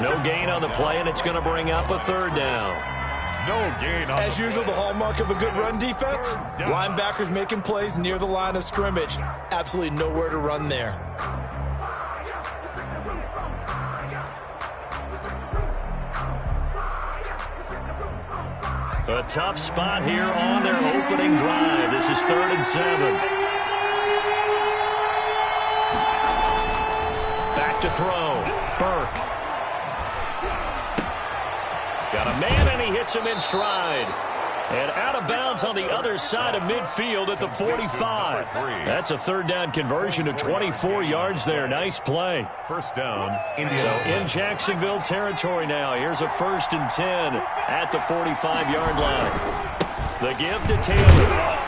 No gain on the play, and it's going to bring up a third down. No gain on As usual, the hallmark of a good run defense, linebackers making plays near the line of scrimmage. Absolutely nowhere to run there. A tough spot here on their opening drive. This is 3rd and 7. Back to throw. Burke. Got a man, and he hits him in stride. And out of bounds on the other side of midfield at the 45. That's a 3rd down conversion of 24 yards there. Nice play. First down, Indiana. So in Jacksonville territory now. Here's a 1st and 10 at the 45-yard line. The give to Taylor.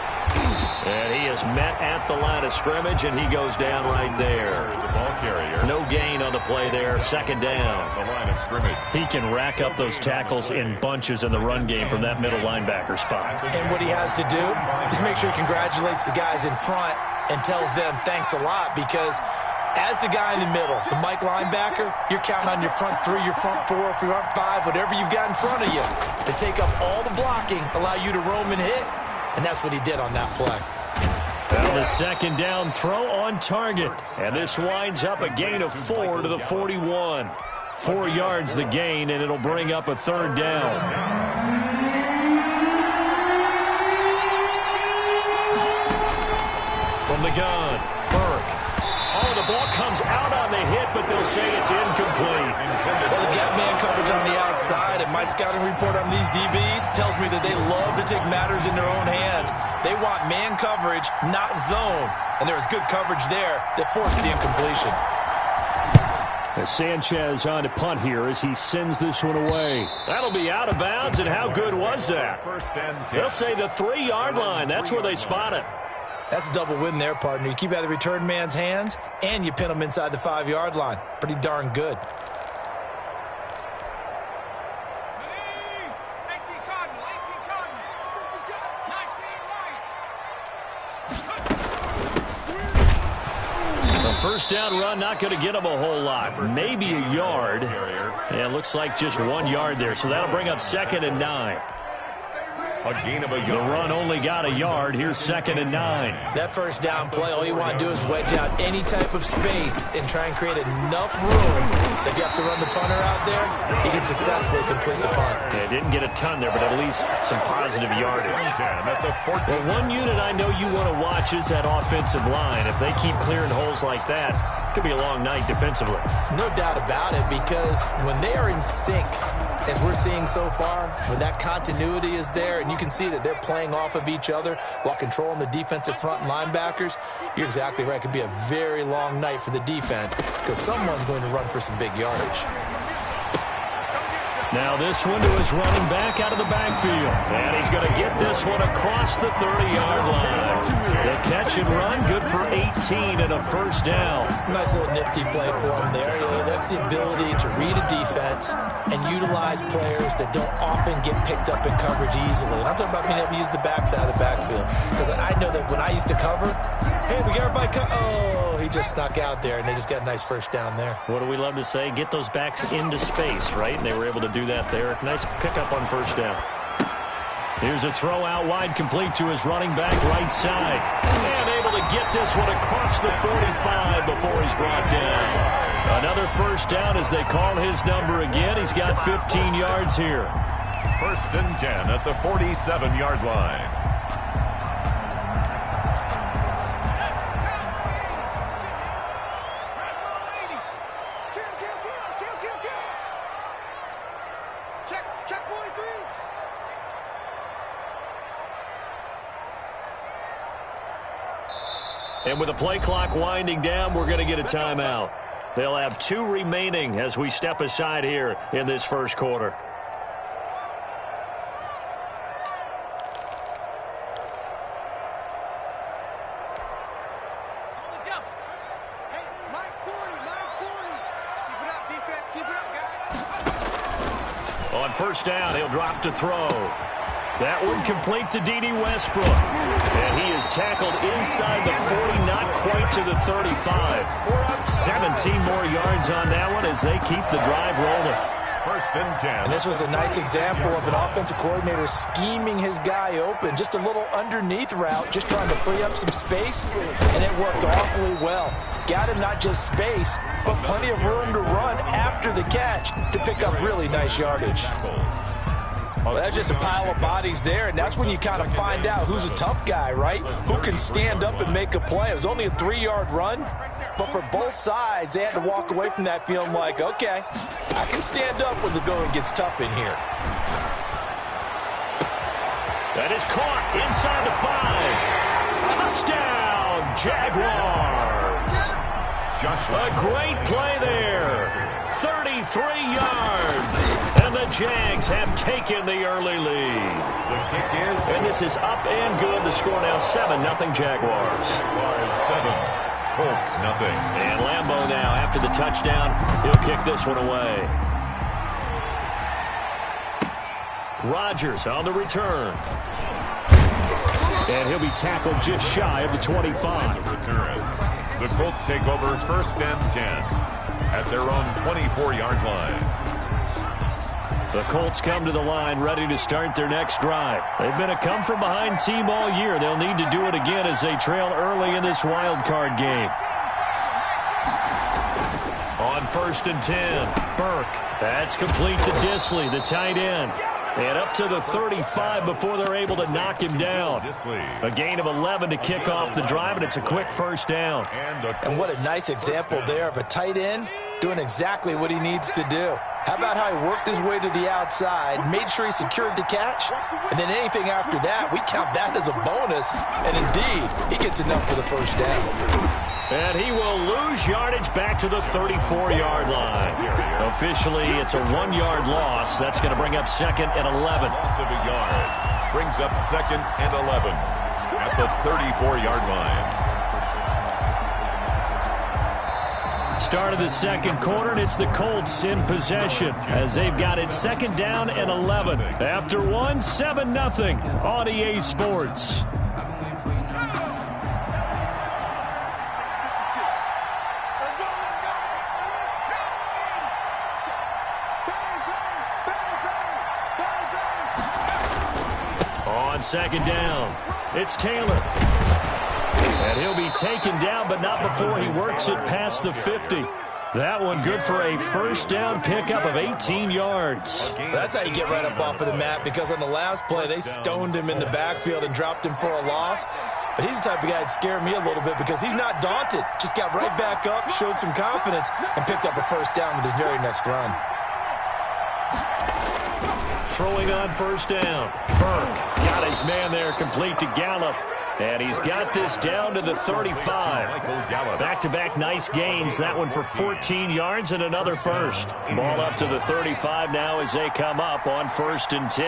And he is met at the line of scrimmage, and he goes down right there. The ball carrier. No gain on the play there. 2nd down. The line of scrimmage. He can rack up those tackles in bunches in the run game from that middle linebacker spot. And what he has to do is make sure he congratulates the guys in front and tells them thanks a lot, because as the guy in the middle, the Mike linebacker, you're counting on your front 3, your front 4, your front 5, whatever you've got in front of you to take up all the blocking, allow you to roam and hit, and that's what he did on that play. And the 2nd down throw on target. And this winds up a gain of 4 to the 41. 4 yards the gain, and it'll bring up a 3rd down. From the gun, Burke. Oh, the ball comes out on the hit, but they'll say it's incomplete. Well, the gap man coverage on the outside, and my scouting report on these DBs tells me that they love to take matters in their own hands. They want man coverage, not zone. And there was good coverage there that forced the incompletion. As Sanchez on to punt here as he sends this one away. That'll be out of bounds, and how good was that? They'll say the 3-yard line. That's where they spot it. That's a double win there, partner. You keep out of the return man's hands, and you pin him inside the 5-yard line. Pretty darn good. First down run, not going to get him a whole lot. Maybe a yard. And it looks like just 1 yard there. So that'll bring up 2nd and 9. A gain of a yard. The run only got a yard. Here's 2nd and 9. That first down play, all you want to do is wedge out any type of space and try and create enough room that if you have to run the punter out there, he can successfully complete the punt. Yeah, didn't get a ton there, but at least some positive yardage. Well, one unit I know you want to watch is that offensive line. If they keep clearing holes like that, it could be a long night defensively. No doubt about it, because when they are in sync, as we're seeing so far, when that continuity is there and you can see that they're playing off of each other while controlling the defensive front and linebackers, you're exactly right. It could be a very long night for the defense because someone's going to run for some big yardage. Now this one to his running back out of the backfield. And he's going to get this one across the 30-yard line. The catch and run, good for 18 and a first down. Nice little nifty play for him there. That's the ability to read a defense and utilize players that don't often get picked up in coverage easily. And I'm talking about being able to use the backside of the backfield. Because I know that when I used to cover, hey, we got everybody oh, he just snuck out there, and they just got a nice first down there. What do we love to say? Get those backs into space, right? And they were able to do that there. Nice pickup on first down. Here's a throw out wide, complete to his running back right side. And able to get this one across the 45 before he's brought down. Another first down as they call his number again. He's got 15 yards here. 1st and 10 at the 47-yard line. And with the play clock winding down, we're going to get a timeout. They'll have 2 remaining as we step aside here in this first quarter. On first down, he'll drop to throw. That one complete to D.D. Westbrook. And he is tackled inside the 40, not quite to the 35. 17 more yards on that one as they keep the drive rolling. First and 10. And this was a nice example of an offensive coordinator scheming his guy open. Just a little underneath route, just trying to free up some space, and it worked awfully well. Got him not just space, but plenty of room to run after the catch to pick up really nice yardage. Well, that's just a pile of bodies there, and that's when you kind of find out who's a tough guy, right? Who can stand up and make a play. It was only a 3-yard run, but for both sides, they had to walk away from that feeling like, okay, I can stand up when the going gets tough in here. That is caught inside the 5. Touchdown, Jaguars. A great play there. 33 yards. And the Jags have taken the early lead. The kick is and this is up and good. The score now 7-0 Jaguars. 7. Colts, nothing. And Lambeau now, after the touchdown, he'll kick this one away. Rodgers on the return. And he'll be tackled just shy of the 25. The return. The Colts take over first and 10 at their own 24-yard line. The Colts come to the line ready to start their next drive. They've been a come-from-behind team all year. They'll need to do it again as they trail early in this wild card game. On first and 10, Burke. That's complete to Disley, the tight end. And up to the 35 before they're able to knock him down. A gain of 11 to kick off the drive, and it's a quick first down. And what a nice example there of a tight end doing exactly what he needs to do. How about how he worked his way to the outside, made sure he secured the catch, and then anything after that, we count that as a bonus. And indeed, he gets enough for the first down. And he will lose yardage back to the 34-yard line. Officially, it's a 1-yard loss. That's going to bring up second and 11. Loss of a yard brings up second and 11 at the 34-yard line. Start of the second quarter, and it's the Colts in possession as they've got it second down and 11. After one, 7-0 on EA Sports. On second down, it's Taylor. And he'll be taken down, but not before he works it past the 50. That one good for a first down pickup of 18 yards. That's how you get right up off of the mat, because on the last play, they stoned him in the backfield and dropped him for a loss. But he's the type of guy that scared me a little bit because he's not daunted. Just got right back up, showed some confidence, and picked up a first down with his very next run. Throwing on first down. Burke got his man there, complete to Gallup. And he's got this down to the 35. Back-to-back nice gains. That one for 14 yards and another first. Ball up to the 35 now as they come up on first and 10.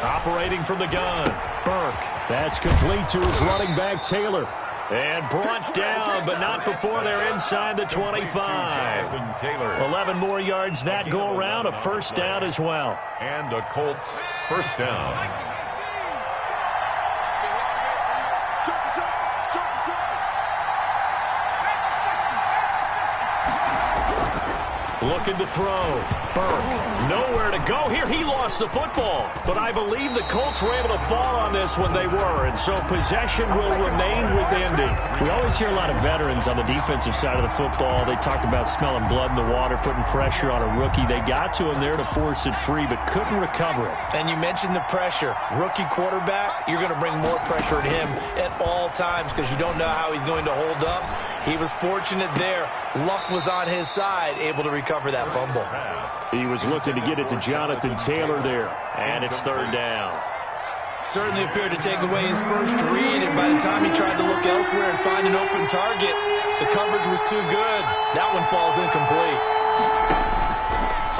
Operating from the gun. Burke. That's complete to his running back, Taylor. And brought down, but not before they're inside the 25. 11 more yards that go around. A first down as well. And a Colts first down. Looking to throw. Burke, nowhere to go here. He lost the football. But I believe the Colts were able to fall on this when they were, and so possession will remain with Indy. We always hear a lot of veterans on the defensive side of the football. They talk about smelling blood in the water, putting pressure on a rookie. They got to him there to force it free, but couldn't recover it. And you mentioned the pressure. Rookie quarterback, you're going to bring more pressure at him at all times because you don't know how he's going to hold up. He was fortunate there. Luck was on his side, able to recover that fumble. He was looking to get it to Jonathan Taylor there, and it's third down. Certainly appeared to take away his first read, and by the time he tried to look elsewhere and find an open target, the coverage was too good. That one falls incomplete.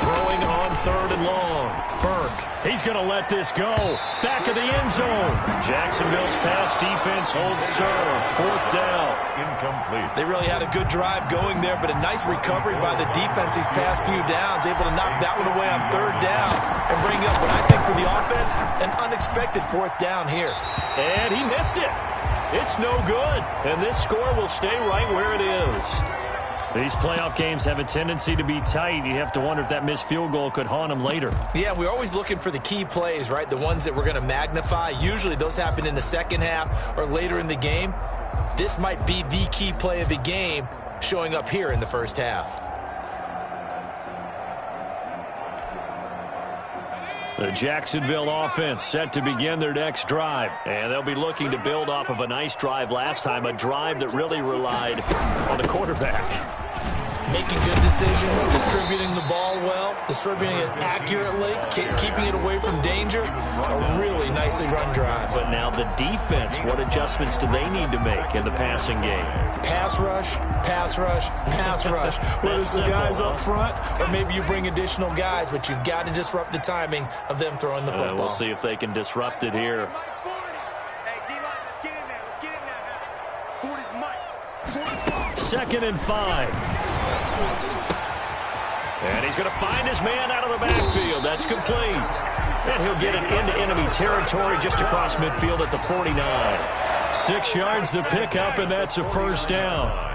Throwing on third and long. Burke. He's going to let this go. Back of the end zone. Jacksonville's pass defense holds serve. 4th down. Incomplete. They really had a good drive going there, but a nice recovery by the defense these past few downs, able to knock that one away on 3rd down and bring up what I think for the offense, an unexpected 4th down here. And he missed it. It's no good. And this score will stay right where it is. These playoff games have a tendency to be tight. You have to wonder if that missed field goal could haunt them later. Yeah, we're always looking for the key plays, right? The ones that we're going to magnify. Usually those happen in the second half or later in the game. This might be the key play of the game showing up here in the first half. The Jacksonville offense set to begin their next drive. And they'll be looking to build off of a nice drive last time, a drive that really relied on the quarterback. Making good decisions, distributing the ball well, distributing it accurately, keeping it away from danger. A really nicely run drive. But now the defense, what adjustments do they need to make in the passing game? Pass rush, pass rush, pass rush. Whether it's the guys up front or maybe you bring additional guys, but you've got to disrupt the timing of them throwing the football. We'll see if they can disrupt it here. Second and 5. And he's going to find his man out of the backfield. That's complete. And he'll get it into enemy territory just across midfield at the 49. 6 yards the pickup, and that's a 1st down.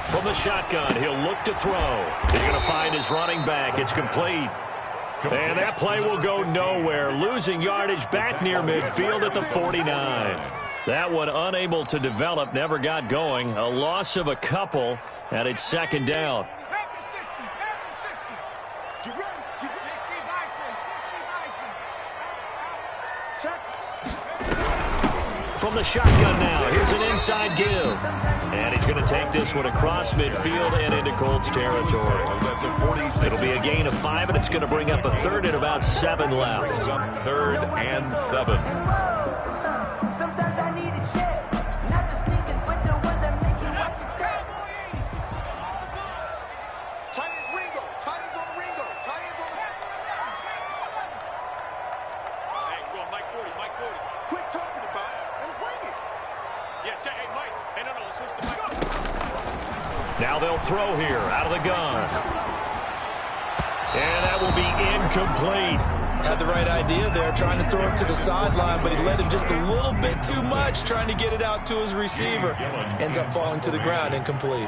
From the shotgun, he'll look to throw. He's going to find his running back. It's complete. And that play will go nowhere. Losing yardage back near midfield at the 49. That one unable to develop, never got going. A loss of a couple, and it's 2nd down. From the shotgun now, here's an inside give. And he's going to take this one across midfield and into Colts territory. It'll be a gain of 5, and it's going to bring up a 3rd and about 7 left. 3rd and 7. Sometimes I need a check, not the sneakers, but the ones that make you watch your step. Tight end Ringo. Tight end's on Ringo. Tight end's on Hey, go on, Mike 40, Mike 40. Quit talking about it and bring it. Yeah, check. Hey, Mike. Hey, no, let's switch the mic. Now they'll throw here out of the gun. And that will be incomplete. Had the right idea there, trying to throw it to the sideline, but he led him just a little bit too much, trying to get it out to his receiver. Ends up falling to the ground, incomplete.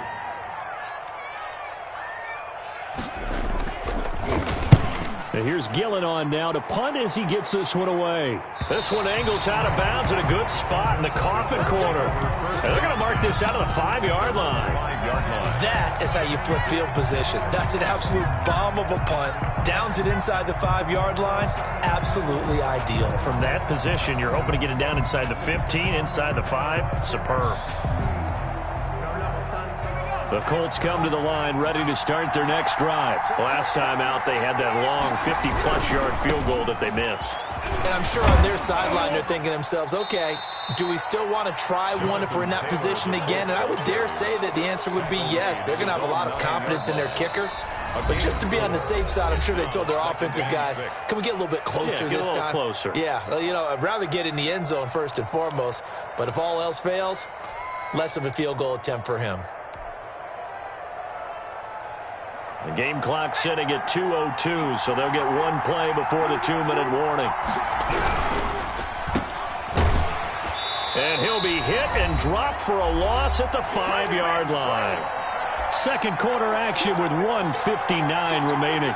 And here's Gillen on now to punt as he gets this one away. This one angles out of bounds at a good spot in the coffin corner. And they're going to mark this out of the 5-yard line. That is how you flip field position. That's an absolute bomb of a punt. Downs it inside the 5-yard line. Absolutely ideal. From that position, you're hoping to get it down inside the 15, inside the 5. Superb. The Colts come to the line ready to start their next drive. Last time out, they had that long 50-plus yard field goal that they missed. And I'm sure on their sideline, they're thinking to themselves, okay, do we still want to try one if we're in that position again? And I would dare say that the answer would be yes. They're going to have a lot of confidence in their kicker. But just to be on the safe side, I'm sure they told their offensive guys, can we get a little bit closer this time? Get a little closer. Yeah, you know, I'd rather get in the end zone first and foremost. But if all else fails, less of a field goal attempt for him. The game clock setting at 2:02, so they'll get one play before the 2-minute warning. And he'll be hit and dropped for a loss at the 5-yard line. Second quarter action with 1:59 remaining.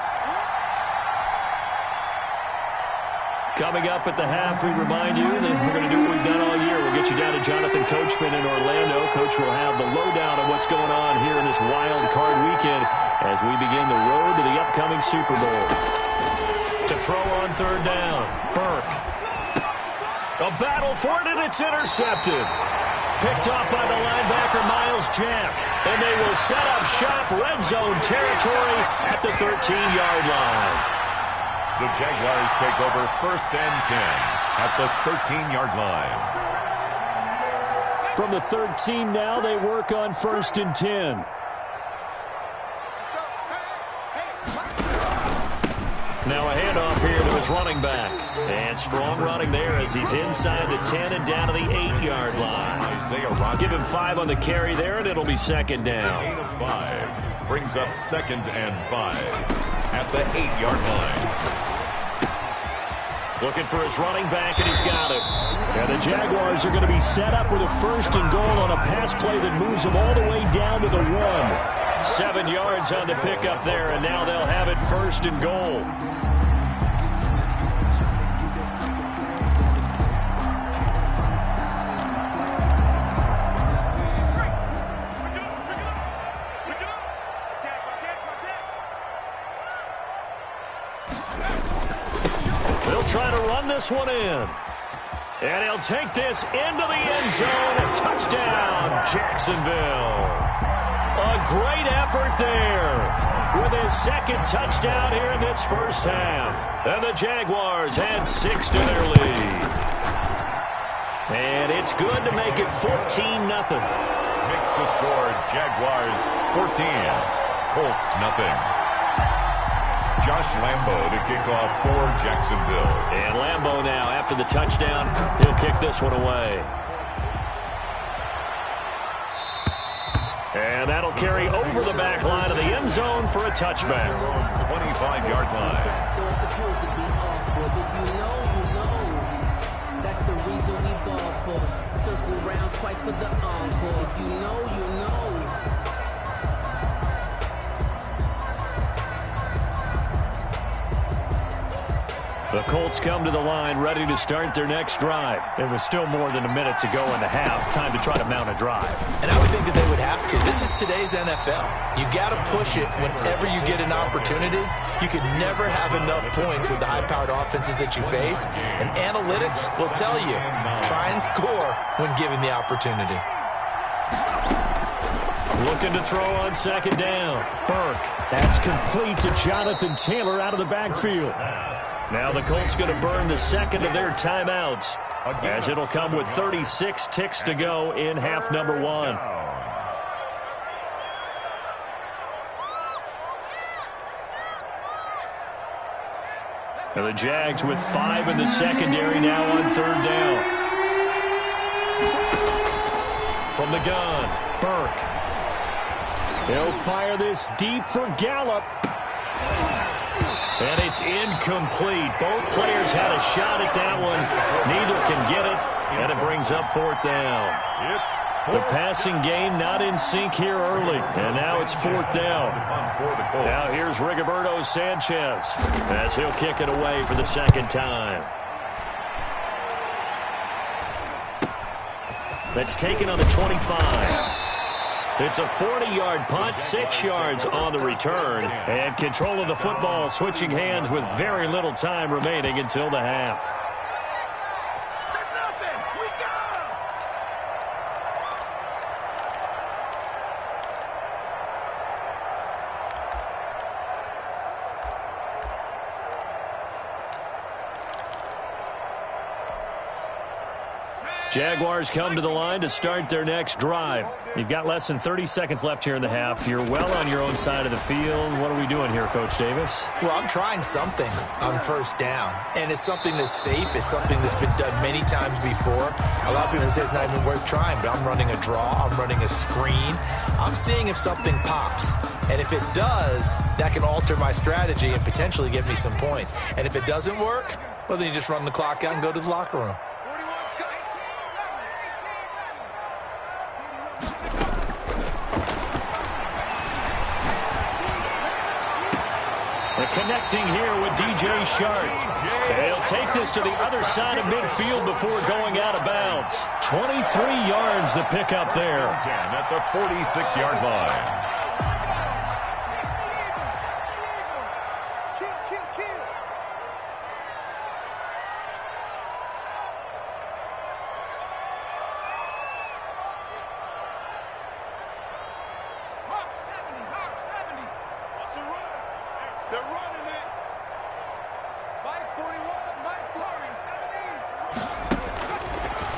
Coming up at the half, we remind you that we're going to do what we've done all year. We'll get you down to Jonathan Coachman in Orlando. Coach will have the lowdown on what's going on here in this wild card weekend as we begin the road to the upcoming Super Bowl. To throw on 3rd down, Burke. A battle for it, and it's intercepted. Picked off by the linebacker, Miles Jack. And they will set up shop red zone territory at the 13-yard line. The Jaguars take over 1st and 10 at the 13-yard line. From the 13 now, they work on 1st and 10. Now a handoff here to his running back. And strong running there as he's inside the 10 and down to the 8-yard line. Give him 5 on the carry there, and it'll be 2nd down. 8 of 5 brings up 2nd and 5 at the 8-yard line. Looking for his running back, and he's got it. And the Jaguars are going to be set up with a 1st and goal on a pass play that moves them all the way down to the 1. 7 yards on the pickup there, and now they'll have it 1st and goal. They'll try to run this one in. And he'll take this into the end zone. A touchdown, Jacksonville. A great effort there with his 2nd touchdown here in this 1st half. And the Jaguars had 6 to their lead. And it's good to make it 14-0. Makes the score Jaguars 14, Colts nothing. Josh Lambo to kick off for Jacksonville. And Lambo now, after the touchdown, he'll kick this one away. And that'll carry over the back line of the end zone for a touchback. 25-yard line. If you know, you know. That's the reason we ball for. Circle round twice for the encore. If you know, you know. The Colts come to the line ready to start their next drive. There was still more than a minute to go in the half. Time to try to mount a drive. And I would think that they would have to. This is today's NFL. You got to push it whenever you get an opportunity. You can never have enough points with the high-powered offenses that you face. And analytics will tell you, try and score when given the opportunity. Looking to throw on 2nd down. Burke. That's complete to Jonathan Taylor out of the backfield. Now the Colts going to burn the 2nd of their timeouts, as it'll come with 36 ticks to go in half number 1. And the Jags with 5 in the secondary now on 3rd down. From the gun, Burke. They'll fire this deep for Gallup. And it's incomplete. Both players had a shot at that one. Neither can get it, and it brings up 4th down. The passing game not in sync here early, and now it's 4th down. Now here's Rigoberto Sanchez as he'll kick it away for the 2nd time. That's taken on the 25. It's a 40-yard punt, 6 yards on the return, and control of the football switching hands with very little time remaining until the half. Jaguars come to the line to start their next drive. You've got less than 30 seconds left here in the half. You're well on your own side of the field. What are we doing here, Coach Davis? Well, I'm trying something on 1st down, and it's something that's safe. It's something that's been done many times before. A lot of people say it's not even worth trying, but I'm running a draw. I'm running a screen. I'm seeing if something pops, and if it does, that can alter my strategy and potentially give me some points. And if it doesn't work, well, then you just run the clock out and go to the locker room. Connecting here with DJ Shark. They'll take this to the other side of midfield before going out of bounds. 23 yards the pickup there. At the 46-yard line.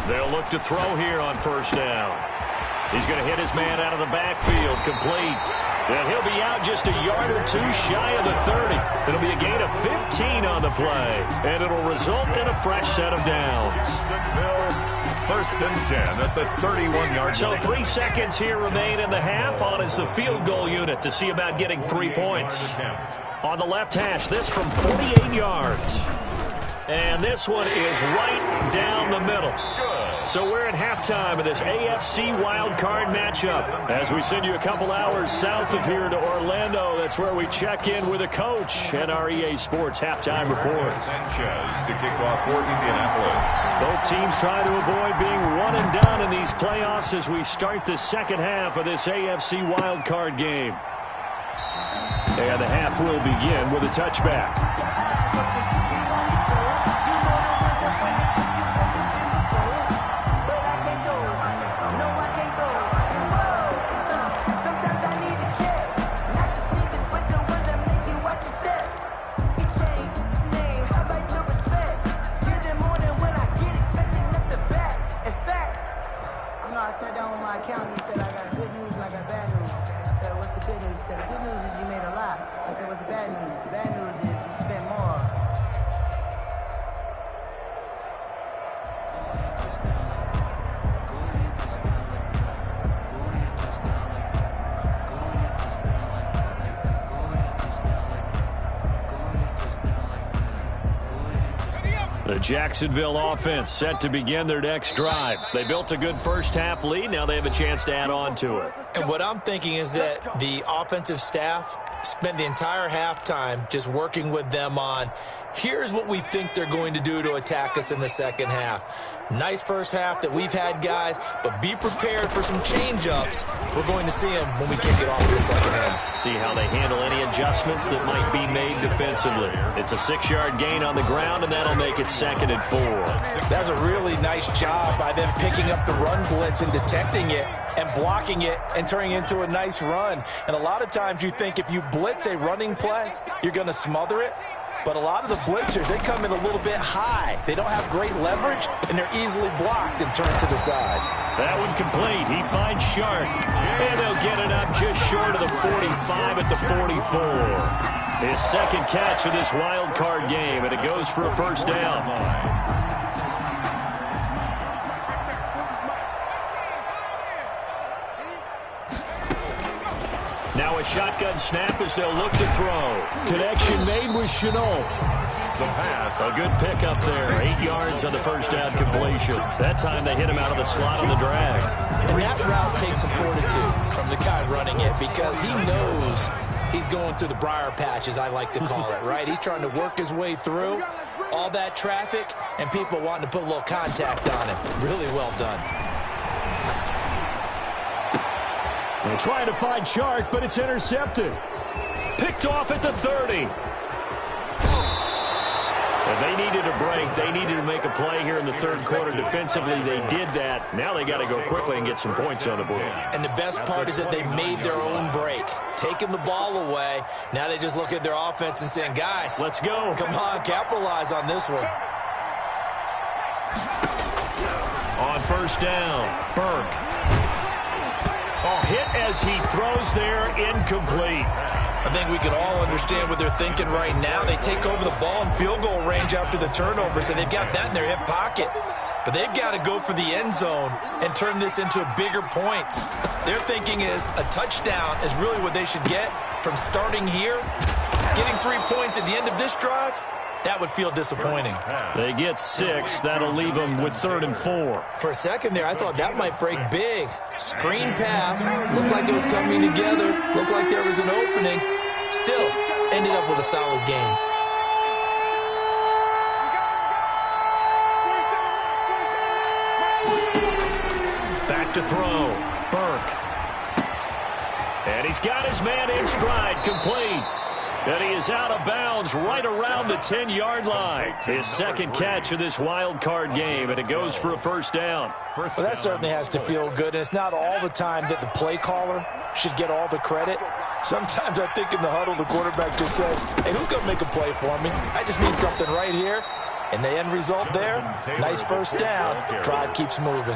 They'll look to throw here on first down. He's going to hit his man out of the backfield, complete. And he'll be out just a yard or two shy of the 30. It'll be a gain of 15 on the play, and it'll result in a fresh set of downs. First and 10 at the 31-yard line. So 3 seconds here remain in the half. On is the field goal unit to see about getting 3 points. On the left hash, this from 48 yards. And this one is right down the middle. So we're at halftime of this AFC wildcard matchup. As we send you a couple hours south of here to Orlando, that's where we check in with a coach and our EA Sports halftime report. Sanchez to kick off for Indianapolis. Both teams trying to avoid being one and done in these playoffs as we start the second half of this AFC wildcard game. And the half will begin with a touchback. The Jacksonville offense set to begin their next drive. They built a good first-half lead. Now they have a chance to add on to it. And what I'm thinking is that the offensive staff spent the entire halftime just working with them on, here's what we think they're going to do to attack us in the second half. Nice first half that we've had, guys, but be prepared for some change-ups. We're going to see them when we kick it off in the second half. See how they handle any adjustments that might be made defensively. It's a 6-yard gain on the ground, and that'll make it 2nd and 4. That's a really nice job by them picking up the run blitz and detecting it and blocking it and turning it into a nice run. And a lot of times you think if you blitz a running play, you're going to smother it. But a lot of the blitzers, they come in a little bit high. They don't have great leverage, and they're easily blocked and turned to the side. That one complete. He finds Shark. And they'll get it up just short of the 45 at the 44. His second catch of this wild card game, and it goes for a first down. Now a shotgun snap as they'll look to throw. Connection made with Chenault. The pass. A good pickup there. 8 yards on the first down completion. That time they hit him out of the slot on the drag. And that route takes some fortitude from the guy running it because he knows he's going through the briar patch, as I like to call it, right? He's trying to work his way through all that traffic and people wanting to put a little contact on him. Really well done. They're trying to find Shark, but it's intercepted. Picked off at the 30. If they needed a break, they needed to make a play here in the third quarter defensively. They did that. Now they got to go quickly and get some points on the board. And the best part is that they made their own break, taking the ball away. Now they just look at their offense and saying, guys, let's go. Come on, capitalize on this one. On first down, Burke. Oh, hit as he throws there, incomplete. I think we can all understand what they're thinking right now. They take over the ball in field goal range after the turnover, so they've got that in their hip pocket. But they've got to go for the end zone and turn this into bigger points. Their thinking is a touchdown is really what they should get from starting here. Getting 3 points at the end of this drive, that would feel disappointing. They get 6. That'll leave them with 3rd and 4. For a second there, I thought that might break big. Screen pass. Looked like it was coming together. Looked like there was an opening. Still, ended up with a solid game. Back to throw. Burke. And he's got his man in stride, complete. And he is out of bounds right around the 10-yard line. His second catch of this wild card game, and it goes for a first down. Well, that certainly has to feel good, and it's not all the time that the play caller should get all the credit. Sometimes I think in the huddle, the quarterback just says, hey, who's going to make a play for me? I just need something right here. And the end result there, nice first down. Drive keeps moving.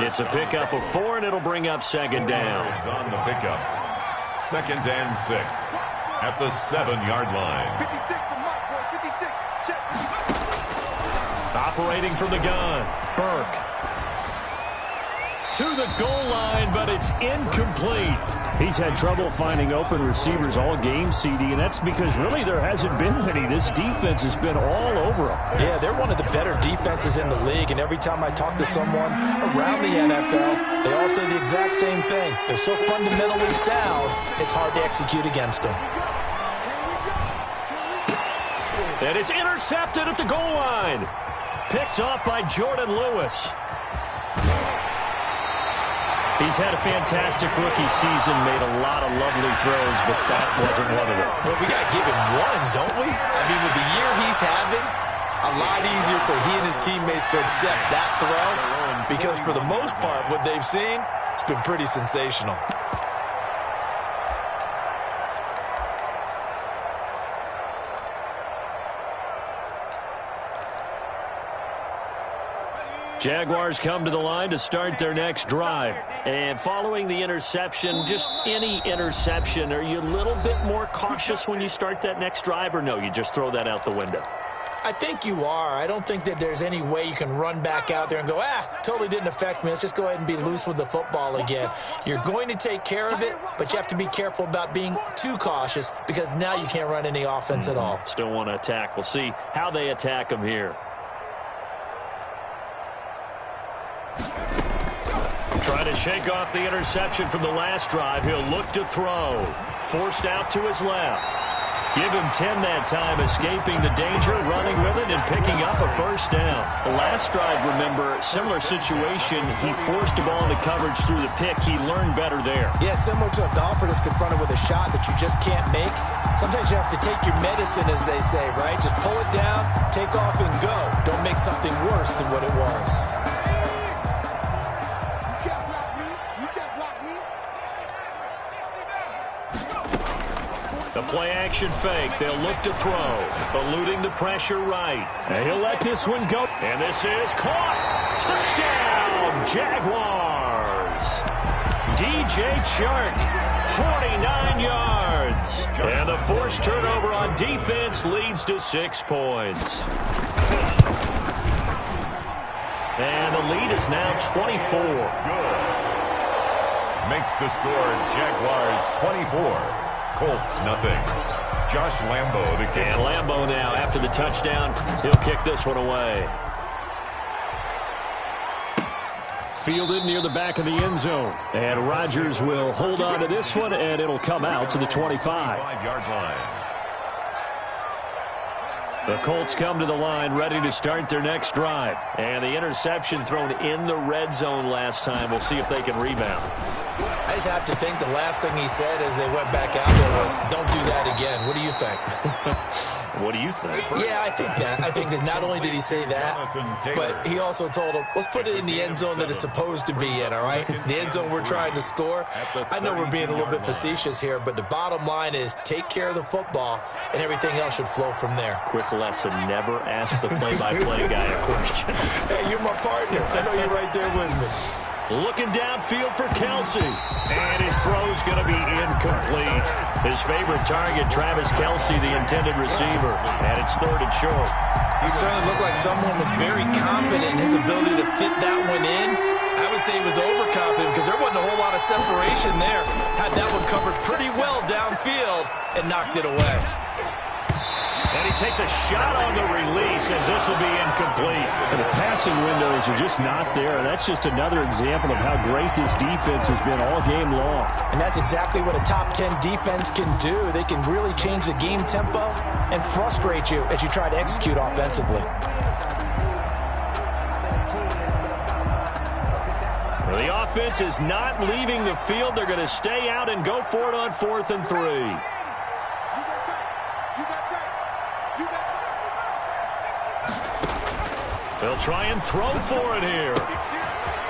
It's a pickup of 4, and it'll bring up second down. On the pickup. 2nd and 6 at the 7-yard line. 56 from Mark, boy. 56. Check. Operating from the gun, Burke. To the goal line, but it's incomplete. He's had trouble finding open receivers all game, CD, and that's because really there hasn't been many. This defense has been all over him. Yeah, they're one of the better defenses in the league, and every time I talk to someone around the NFL, they all say the exact same thing. They're so fundamentally sound, it's hard to execute against them. And it's intercepted at the goal line. Picked off by Jordan Lewis. He's had a fantastic rookie season, made a lot of lovely throws, but that wasn't one of them. Well, we got to give him one, don't we? I mean, with the year he's having, a lot easier for he and his teammates to accept that throw because for the most part, what they've seen, it's been pretty sensational. Jaguars come to the line to start their next drive. And following the interception, just any interception, are you a little bit more cautious when you start that next drive, or no, you just throw that out the window? I think you are. I don't think that there's any way you can run back out there and go, totally didn't affect me. Let's just go ahead and be loose with the football again. You're going to take care of it, but you have to be careful about being too cautious because now you can't run any offense at all. Still want to attack. We'll see how they attack them here. Trying to shake off the interception from the last drive. He'll look to throw. Forced out to his left. Give him 10 that time, escaping the danger, running with it, and picking up a first down. The last drive, remember, similar situation. He forced the ball into coverage through the pick. He learned better there. Yeah, similar to a golfer that's confronted with a shot that you just can't make. Sometimes you have to take your medicine, as they say, right? Just pull it down, take off, and go. Don't make something worse than what it was. The play-action fake. They'll look to throw. Eluding the pressure right. And he'll let this one go. And this is caught. Touchdown, Jaguars. DJ Chark, 49 yards. And the forced turnover on defense leads to 6 points. And the lead is now 24. Good. Makes the score Jaguars 24. Colts, nothing. Josh Lambo, the kick. And Lambo now, after the touchdown, he'll kick this one away. Fielded near the back of the end zone. And Rodgers will hold on to this one, and it'll come out to the 25. 5-yard line. The Colts come to the line ready to start their next drive. And the interception thrown in the red zone last time. We'll see if they can rebound. I just have to think the last thing he said as they went back out there was, don't do that again. What do you think? What do you think? Yeah, I think that. I think that not only did he say that, but he also told him, let's put it in the end zone that it's supposed to be in, all right? The end zone we're trying to score. I know we're being a little bit facetious here, but the bottom line is take care of the football, and everything else should flow from there. Quick lesson, never ask the play-by-play guy a question. Hey, you're my partner. I know you're right there with me. Looking downfield for Kelsey. And his throw's going to be incomplete. His favorite target, Travis Kelsey, the intended receiver. And it's 3rd and short. It certainly looked like someone was very confident in his ability to fit that one in. I would say he was overconfident because there wasn't a whole lot of separation there. Had that one covered pretty well downfield and knocked it away. And he takes a shot on the release as this will be incomplete. And the passing windows are just not there. That's just another example of how great this defense has been all game long. And that's exactly what a top 10 defense can do. They can really change the game tempo and frustrate you as you try to execute offensively. Well, the offense is not leaving the field. They're going to stay out and go for it on 4th and 3. They'll try and throw for it here.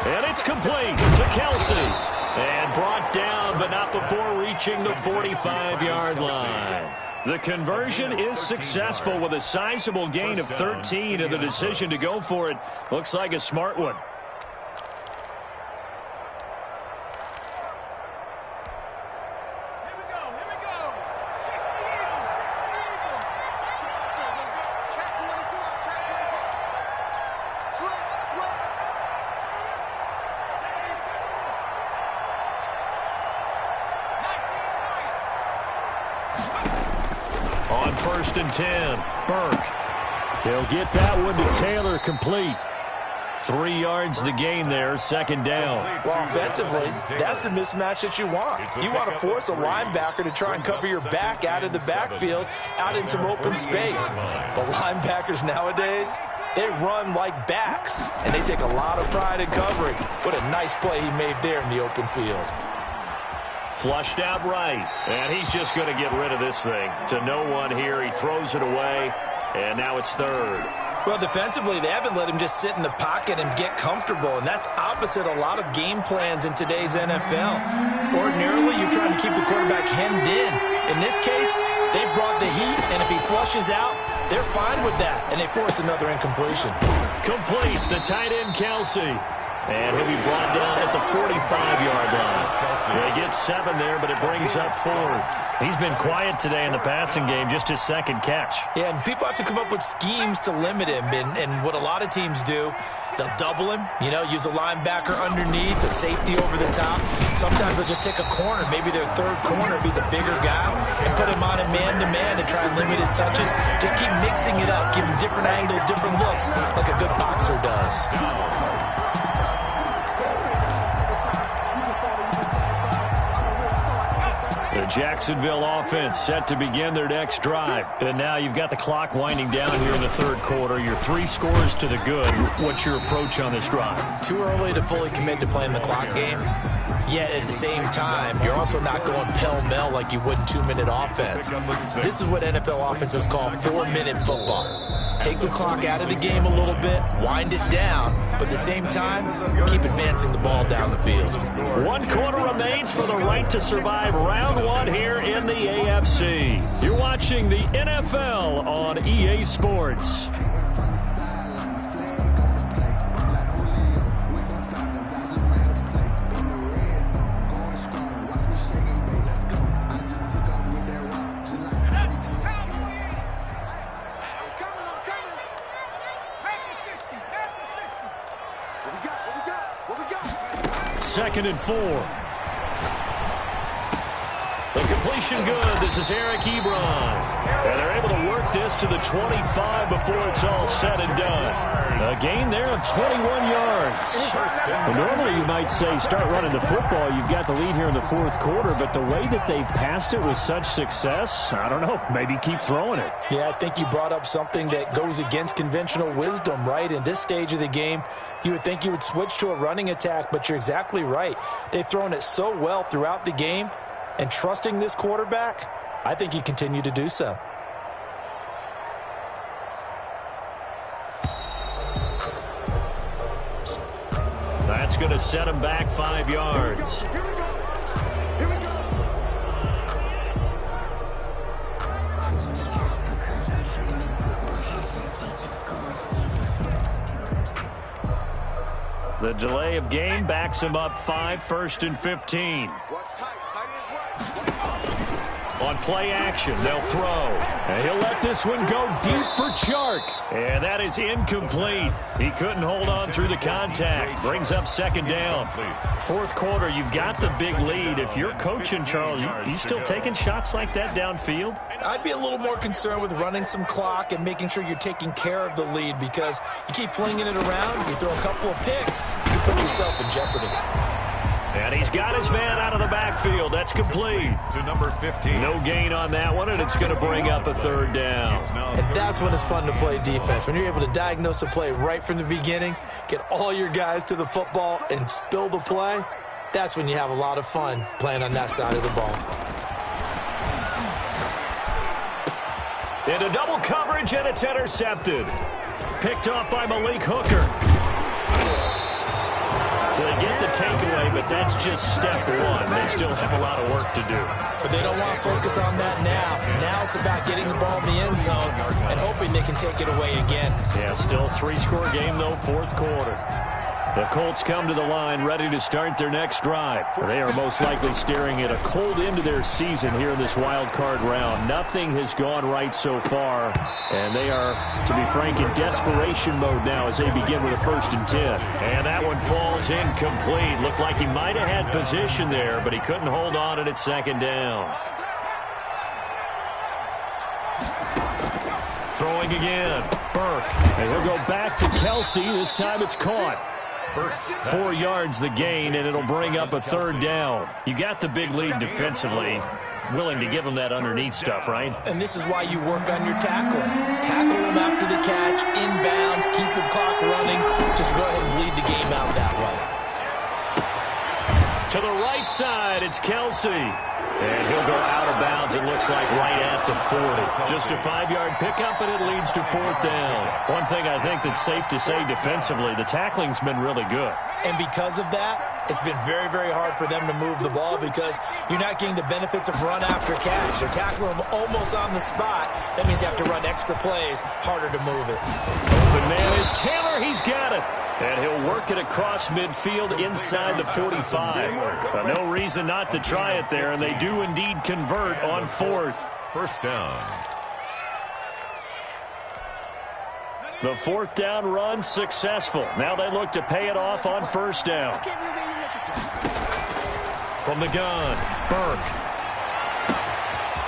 And it's complete to Kelsey. And brought down, but not before reaching the 45-yard line. The conversion is successful with a sizable gain of 13, and the decision to go for it looks like a smart one. On 1st and 10, Burke. He'll get that one to Taylor, complete. 3 yards the gain there, 2nd down. Well, offensively, that's the mismatch that you want. You want to force a linebacker to try and cover your back out of the backfield, out in some open space. But linebackers nowadays, they run like backs, and they take a lot of pride in covering. What a nice play he made there in the open field. Flushed out right, and he's just going to get rid of this thing. To no one here, he throws it away, and now it's 3rd. Well, defensively, they haven't let him just sit in the pocket and get comfortable, and that's opposite a lot of game plans in today's NFL. Ordinarily, you're trying to keep the quarterback hemmed in. In this case, they brought the heat, and if he flushes out, they're fine with that, and they force another incompletion. Complete, the tight end, Kelsey. And he'll be brought down at the 45-yard line. They get 7 there, but it brings up 4th. He's been quiet today in the passing game, just his 2nd catch. Yeah, and people have to come up with schemes to limit him. And what a lot of teams do, they'll double him, use a linebacker underneath, a safety over the top. Sometimes they'll just take a corner, maybe their 3rd corner if he's a bigger guy, and put him on a man-to-man to try and limit his touches. Just keep mixing it up, give him different angles, different looks, like a good boxer does. The Jacksonville offense set to begin their next drive. And now you've got the clock winding down here in the 3rd quarter. Your 3 scores to the good. What's your approach on this drive? Too early to fully commit to playing the clock game. Yet at the same time, you're also not going pell-mell like you would in 2-minute offense. This is what NFL offenses call 4-minute football. Take the clock out of the game a little bit, wind it down, but at the same time, keep advancing the ball down the field. 1 quarter remains for the right to survive round 1 here in the AFC. You're watching the NFL on EA Sports. Second and 4. The completion good. This is Eric Ebron. And they're able to work this to the 25 before it's all said and done. A gain there of 21 yards. Well, normally you might say start running the football. You've got the lead here in the 4th quarter, but the way that they've passed it with such success, I don't know, maybe keep throwing it. Yeah, I think you brought up something that goes against conventional wisdom, right? In this stage of the game, you would think you would switch to a running attack, but you're exactly right. They've thrown it so well throughout the game, and trusting this quarterback, I think you continue to do so. That's going to set him back 5 yards. The delay of game backs him up 5, 1st and 15. On play action, they'll throw. And he'll let this one go deep for Chark. And that is incomplete. He couldn't hold on through the contact. Brings up 2nd down. 4th quarter, you've got the big lead. If you're coaching, Charles, you still taking shots like that downfield? I'd be a little more concerned with running some clock and making sure you're taking care of the lead, because you keep flinging it around, you throw a couple of picks, you put yourself in jeopardy. And he's got his man out of the backfield. That's complete. To number 15. No gain on that one, and it's going to bring up a 3rd down. And that's when it's fun to play defense. When you're able to diagnose a play right from the beginning, get all your guys to the football, and spill the play, that's when you have a lot of fun playing on that side of the ball. Into double coverage, and it's intercepted. Picked off by Malik Hooker. So they get the takeaway, but that's just step one. They still have a lot of work to do. But they don't want to focus on that now. Now it's about getting the ball in the end zone and hoping they can take it away again. Yeah, still a 3-score game, though, fourth quarter. The Colts come to the line ready to start their next drive. They are most likely staring at a cold end to their season here in this wild card round. Nothing has gone right so far, and they are, to be frank, in desperation mode now as they begin with a 1st and 10. And that one falls incomplete. Looked like he might have had position there, but he couldn't hold on at it 2nd down. Throwing again, Burke. And he'll go back to Kelsey. This time it's caught. 4 yards the gain, and it'll bring up a 3rd down. You got the big lead defensively. Willing to give them that underneath stuff, right? And this is why you work on your tackling. Tackle them after the catch, inbounds, keep the clock running. Just go ahead and bleed the game out that way. To the right side, it's Kelsey. And he'll go out of bounds, it looks like, right at the 40. Just a 5-yard pickup, and it leads to 4th down. One thing I think that's safe to say defensively, the tackling's been really good. And because of that, it's been very, very hard for them to move the ball because you're not getting the benefits of run after catch. They're tackling them almost on the spot. That means you have to run extra plays, harder to move it. Open man is Taylor. He's got it. And he'll work it across midfield inside the 45. No reason not to try it there, and they do indeed convert on 4th. 1st down. The 4th down run successful. Now they look to pay it off on 1st down. From the gun, Burke.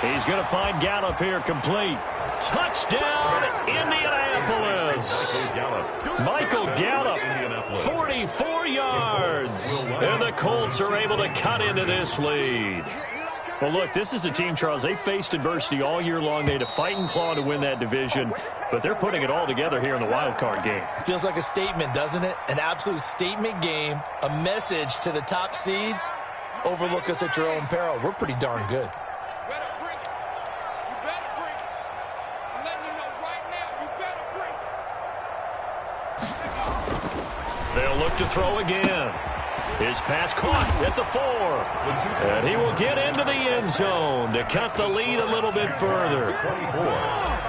He's going to find Gallup here complete. Touchdown, Indianapolis. Michael Gallup, 44 yards. And the Colts are able to cut into this lead. Well, look, this is a team, Charles, they faced adversity all year long. They had to fight and claw to win that division, but they're putting it all together here in the wild card game. Feels like a statement, doesn't it? An absolute statement game, a message to the top seeds. Overlook us at your own peril. We're pretty darn good. They'll look to throw again. His pass caught at the 4. And he will get into the end zone to cut the lead a little bit further. 24.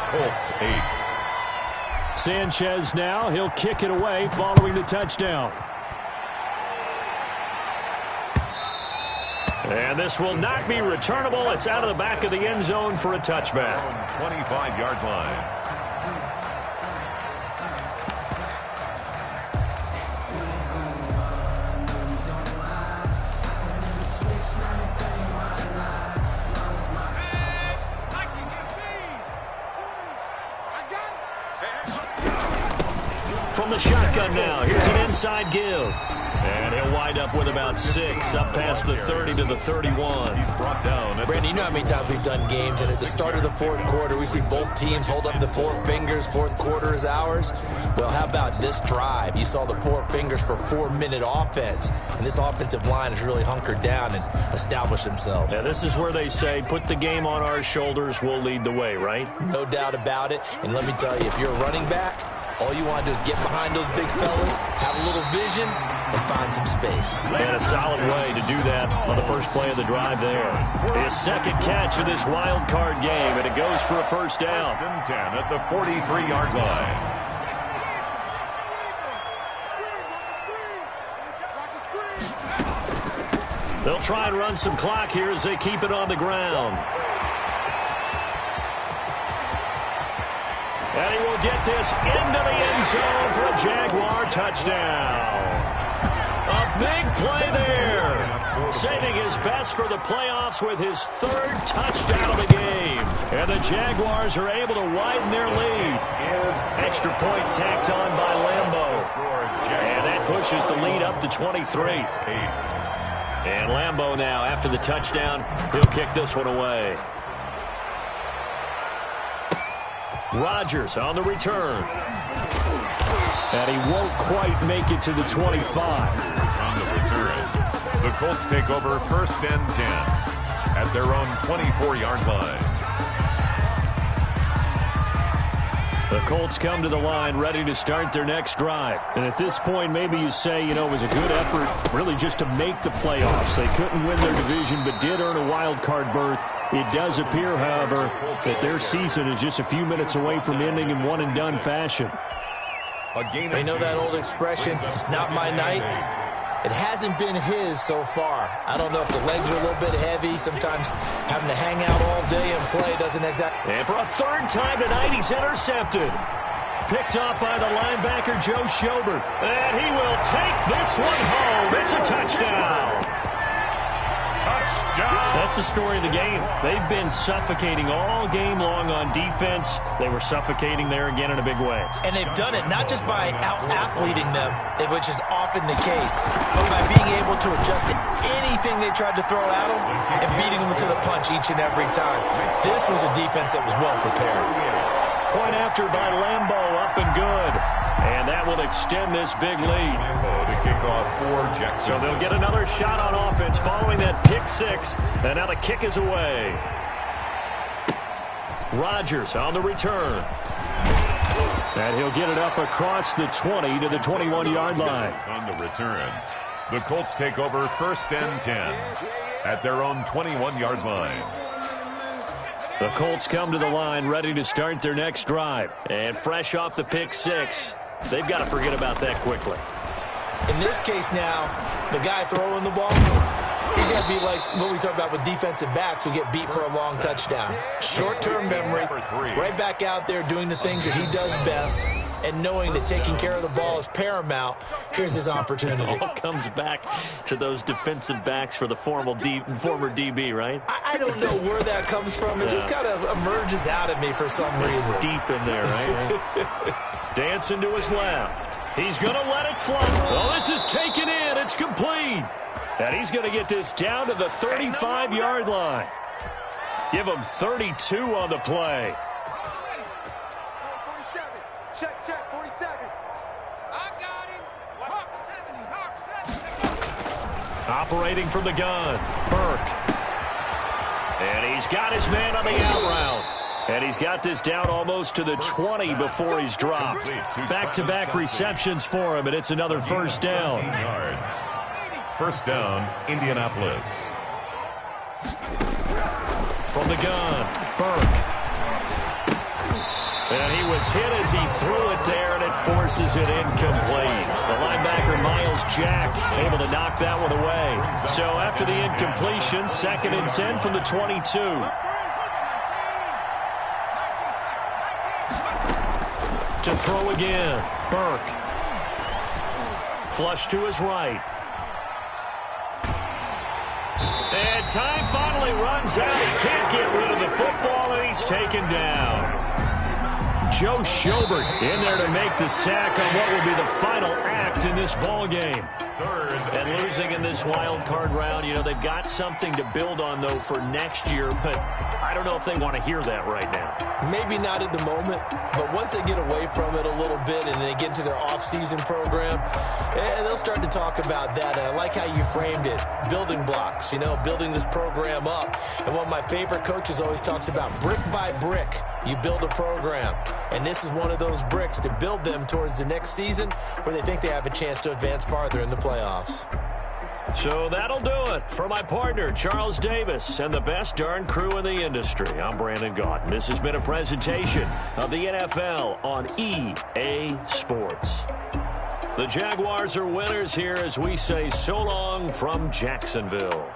Colts 8. Sanchez now. He'll kick it away following the touchdown. And this will not be returnable. It's out of the back of the end zone for a touchback. 25-yard line. From the shotgun now, here's an inside give. And he'll wind up with about 6, up past the 30 to the 31. He's brought down. Brandon, you know how many times we've done games, and at the start of the 4th quarter, we see both teams hold up the 4 fingers, 4th quarter is ours. Well, how about this drive? You saw the 4 fingers for 4-minute offense, and this offensive line has really hunkered down and established themselves. Now, this is where they say, put the game on our shoulders, we'll lead the way, right? No doubt about it, and let me tell you, if you're a running back, all you want to do is get behind those big fellas, have a little vision, and find some space. And a solid way to do that on the first play of the drive there. His 2nd catch of this wild card game, and it goes for a 1st down. 1st and 10 at the 43-yard line. They'll try and run some clock here as they keep it on the ground. And he will get this into the end zone for a Jaguar touchdown. A big play there. Saving his best for the playoffs with his 3rd touchdown of the game. And the Jaguars are able to widen their lead. Extra point tacked on by Lambeau. And that pushes the lead up to 23. And Lambeau now, after the touchdown, he'll kick this one away. Rodgers on the return. And he won't quite make it to the 25. On the return, the Colts take over 1st and 10 at their own 24-yard line. The Colts come to the line ready to start their next drive. And at this point, maybe you say, it was a good effort really just to make the playoffs. They couldn't win their division but did earn a wild card berth. It does appear, however, that their season is just a few minutes away from ending in one-and-done fashion. You know that old expression, it's not my night? It hasn't been his so far. I don't know if the legs are a little bit heavy. Sometimes having to hang out all day and play doesn't exactly. And for a third time tonight, he's intercepted. Picked off by the linebacker, Joe Schobert. And he will take this one home. It's a touchdown. That's the story of the game. They've been suffocating all game long on defense. They were suffocating there again in a big way. And they've done it not just by out-athleting them, which is often the case, but by being able to adjust to anything they tried to throw at them and beating them to the punch each and every time. This was a defense that was well prepared. Point after by Lambeau, up and good. And that will extend this big lead. To kick off for Jackson. So they'll get another shot on offense following that pick six. And now the kick is away. Rodgers on the return. And he'll get it up across the 20 to the 21-yard line. On the return. The Colts take over 1st and 10 at their own 21-yard line. The Colts come to the line ready to start their next drive. And fresh off the pick six, they've got to forget about that quickly. In this case now, the guy throwing the ball, he's got to be like what we talk about with defensive backs who get beat for a long touchdown. Short-term memory, right back out there doing the things that he does best, and knowing that taking care of the ball is paramount. Here's his opportunity. It all comes back to those defensive backs for the former DB, right? I don't know where that comes from. It just kind of emerges out of me for some reason. It's deep in there, right? Dancing to his left. He's going to let it fly. Oh, this is taken in. It's complete. And he's going to get this down to the 35-yard line. Give him 32 on the play. 47. Check, 47. I got him. Hawk 70. Operating from the gun, Burke. And he's got his man on the out route. And he's got this down almost to the 20 before he's dropped. Back-to-back receptions for him, and it's another first down. First down, Indianapolis. From the gun, Burke. And he was hit as he threw it there, and it forces it incomplete. The linebacker, Miles Jack, able to knock that one away. So after the incompletion, 2nd and 10 from the 22. To throw again, Burke. Flush to his right. And time finally runs out. He can't get rid of the football, and he's taken down. Joe Schobert in there to make the sack on what will be the final act in this ball game. And losing in this wild card round, they've got something to build on, though, for next year, but I don't know if they want to hear that right now. Maybe not at the moment, but once they get away from it a little bit and they get into their off-season program, and they'll start to talk about that. And I like how you framed it, building blocks, building this program up. And one of my favorite coaches always talks about brick by brick, you build a program. And this is one of those bricks to build them towards the next season where they think they have a chance to advance farther in the playoffs. So that'll do it for my partner, Charles Davis, and the best darn crew in the industry. I'm Brandon Gaudin. This has been a presentation of the NFL on EA Sports. The Jaguars are winners here as we say so long from Jacksonville.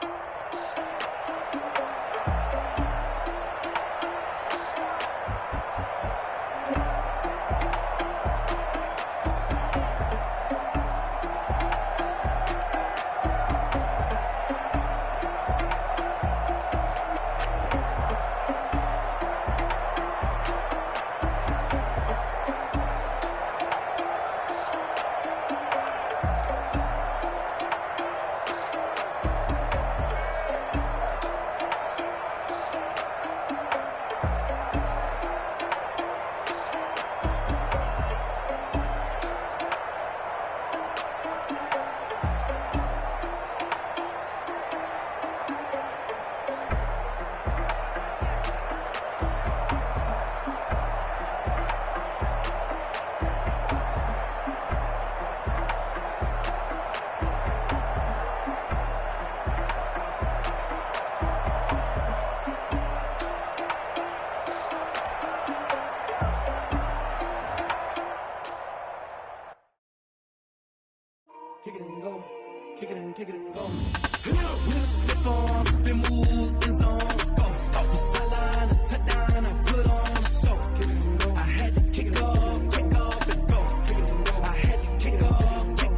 on, spin, move, in zone, score. Off the sideline, a touchdown, I put on a show. I had to kick off and go. I had to kick off and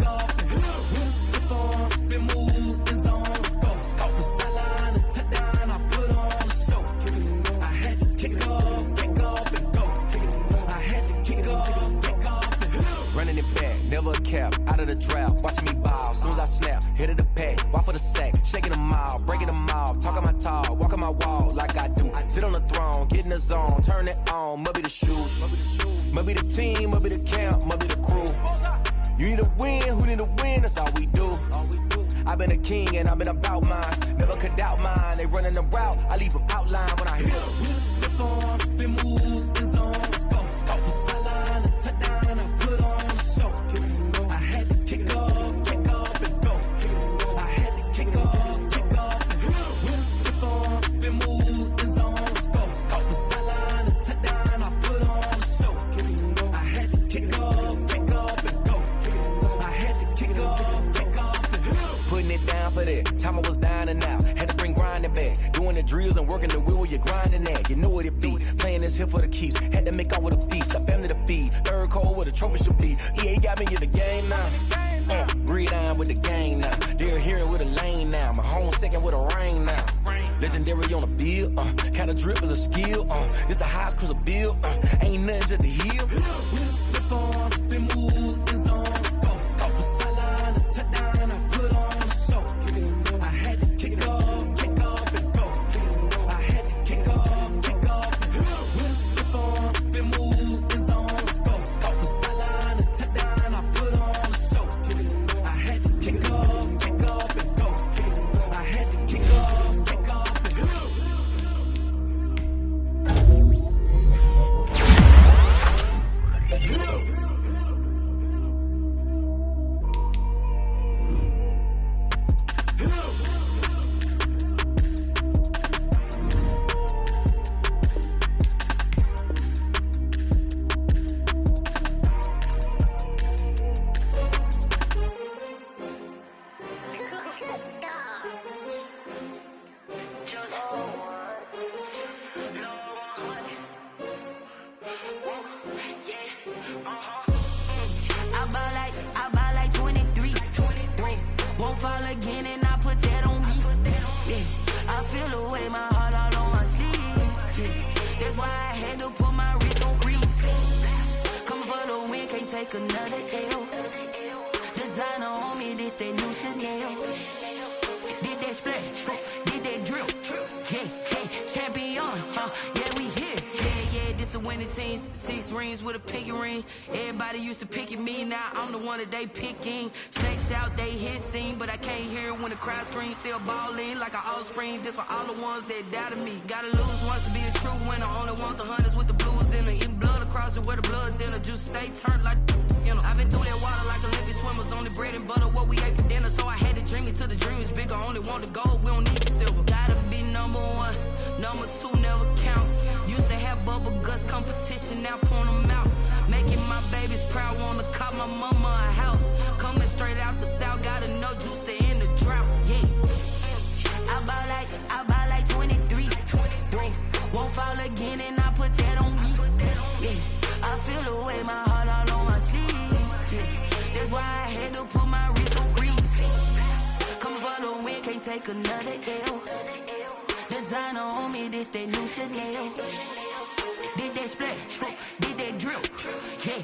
with a stiff on, spin, move, in zone, score. Off the sideline, a touchdown, I put on a show. I had to kick off and go. I had to kick off and running it back, never a cap, out of the drought, watching me ball, soon as I snap, hit of the pack, walk for the sack, shaking them all, breaking them all, talking my talk, walking my wall like I do, sit on the throne, get in the zone, turn it on, must be the shoes, must be the team, must be the camp, must be the crew, you need a win, who need a win, that's all we do, I've been a king and I've been about mine, never could doubt mine, they running the route, I leave them outline when I hit them. With a stiff on, spin, move, in zone, score, off the sideline, a touchdown, I put on a show. I had to kick off and go. I had to kick off and with a stiff on, spin, move, in zone, score, off the sideline, a touchdown, I put on a show. I had to kick off and go. I had to kick off and Putting it down for that, time I was down and out, had to bring grinding back, doing the drills and working the wheel where you're grinding at, you know what it be, playing this here for the keeps, had to make off with a feast, a family to feed, third cold where the trophy should be, EA got me in the game now, breathe down with the gang now, they're here with a lane now, my home second with a rain now, legendary on the field, kinda drip is a skill, this the highest cruiser bill, ain't nothing just to heal. With a stiff on, spin, move, in zone, score, off the sideline, a touchdown, I put on a show. I had to kick off and go. I had to kick off and with a stiff on, spin, move, in zone, score, off the sideline, a touchdown, I put on a show. I had to kick off and go. I had to kick off and go. I buy like 23. Won't fall again and I put that on me. Yeah, I feel the way, my heart all on my sleeve. Yeah, that's why I had to put my wrist on freeze. Coming for the win, can't take another L. Designer on me, this that new Chanel. Did that splash, did that drill. Yeah, champion, yeah, we here. Yeah, this the winning teams. 6 rings with a pinky ring. Everybody used to pick at me, now I'm the one that they picking. Snakes out, they hit scene, but I can't hear when the crowd screams. Still ballin' like an offspring. This for all the ones that doubted me. Gotta lose once to be a true winner. Only want the hunters with the blues in it. Eating blood across it where the blood dinner. Juice stay turned like, you know. I've been through that water like Olympic swimmers. Only bread and butter, what we ate for dinner. So I had to dream it till the dream is bigger. Only want the gold, we don't need the silver. Gotta be number 1, number 2 never count. Used to have bubble guts competition, now point them out. Making my babies proud, wanna call my mama a house. Coming straight out the south, gotta know juice to end the drought. Yeah, I buy like 23. Won't fall again and I put that on me. Yeah, I feel the way, my heart all on my sleeve. Yeah, that's why I had to put my wrist on freeze. Coming for the win, can't take another L. Designer on me, this that new Chanel. Did that splash, did that drill. Yeah,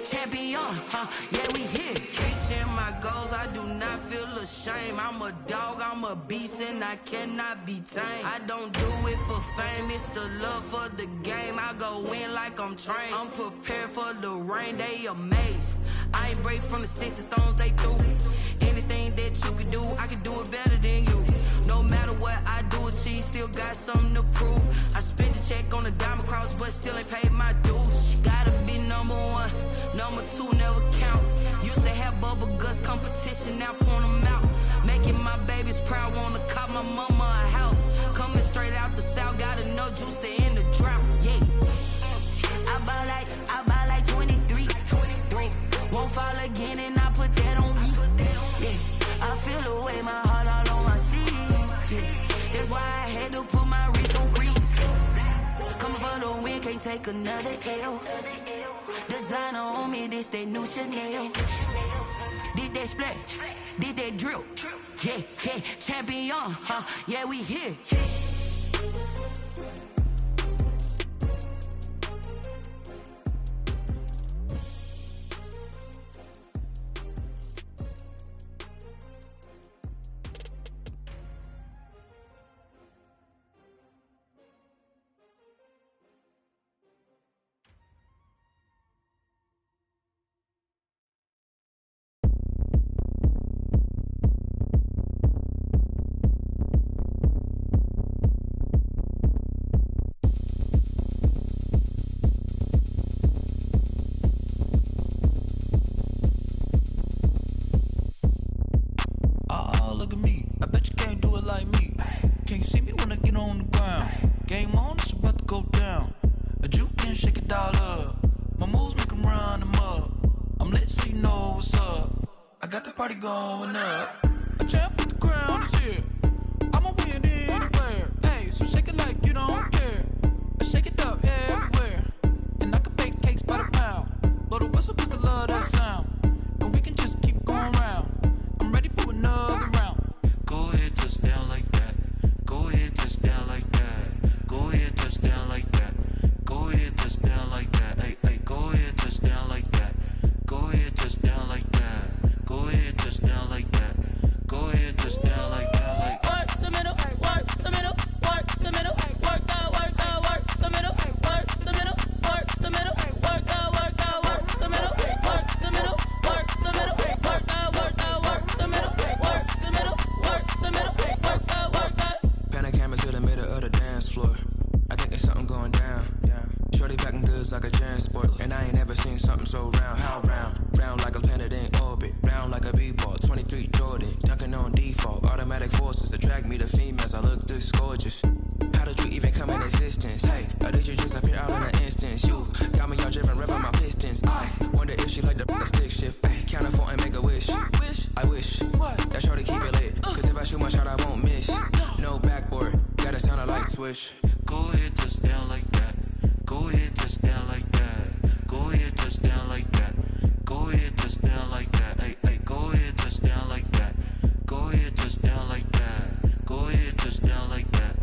champion, yeah, we here. Reaching my goals, I do not feel ashamed. I'm a dog, I'm a beast, and I cannot be tamed. I don't do it for fame, it's the love for the game. I go in like I'm trained. I'm prepared for the rain, they amazed. I ain't break from the sticks and stones they threw. Anything that you can do, I can do it better than you. No matter what I do, achieve, still got something to prove. I spent the check on the diamond cross, but still ain't paid my dues. Gotta be number 1, number 2 never count. Used to have bubble guts competition, now point them out. Making my babies proud, wanna call my mama a house. Coming straight out the south, gotta know juice to end the drought. Yeah, I buy like 23. Won't fall again and I put that on me. Yeah, I feel the way, my heart all on my sleeve. Yeah, take another L. Designer on me, this they new Chanel. This they splash, this they drill. Yeah, yeah, champion, yeah, we here. Party going up. A champ with the crown is here. I'ma win anywhere. Hey, so shake it like you don't care. Shake it up everywhere. And I can bake cakes by the pound. Blow the whistle cause I love that sound. And we can just keep going round. I'm ready for another round. Go ahead, touch down like that. Go ahead, touch down like that. Go ahead, touch down like that. Go ahead, touch down like that. Hey, hey, go ahead, touch down like that. Go ahead, touch down like that. Go ahead, touch down like that. Go ahead, touch down like that. Like work the middle, work the middle, work the middle, work the middle, work the middle, work the middle, work the middle, work the middle, work the middle, work the middle, work the middle, work the middle, work the middle, work the middle, work the. Pan a camera to the middle of the dance floor. I think there's something going down. Shorty packing goods like a transport, and I ain't never seen something so round. How round? Round like a planet in orbit, round like a b-ball. 23 Jordan, dunking on default. Automatic forces attract me to females. I look this gorgeous. How did you even come in existence? Hey, or did you just appear out in an instance? You got me all driven, revving my pistons. I wonder if she like the stick shift. Hey, count a four and make a wish. I wish that shorty keep it lit. Cause if I shoot my shot, I won't miss. No backboard, gotta sound like swish. go ahead, touch down like that. Go ahead, touch down like that. Go ahead, touch down like that. Go ahead, touch down like that. Hey, hey, go ahead, touch down like that. Go ahead, touch down like that. Go ahead, touch down like that.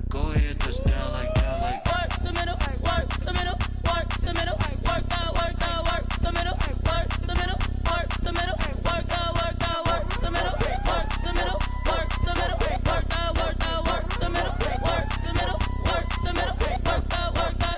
Go ahead, touch down like that. Like work the middle, work the middle, work the middle, work the middle, work the middle, work the middle, work the middle, work the middle, work the middle, work the middle, work the middle, work the middle, work the middle, work the middle, work the middle, work the.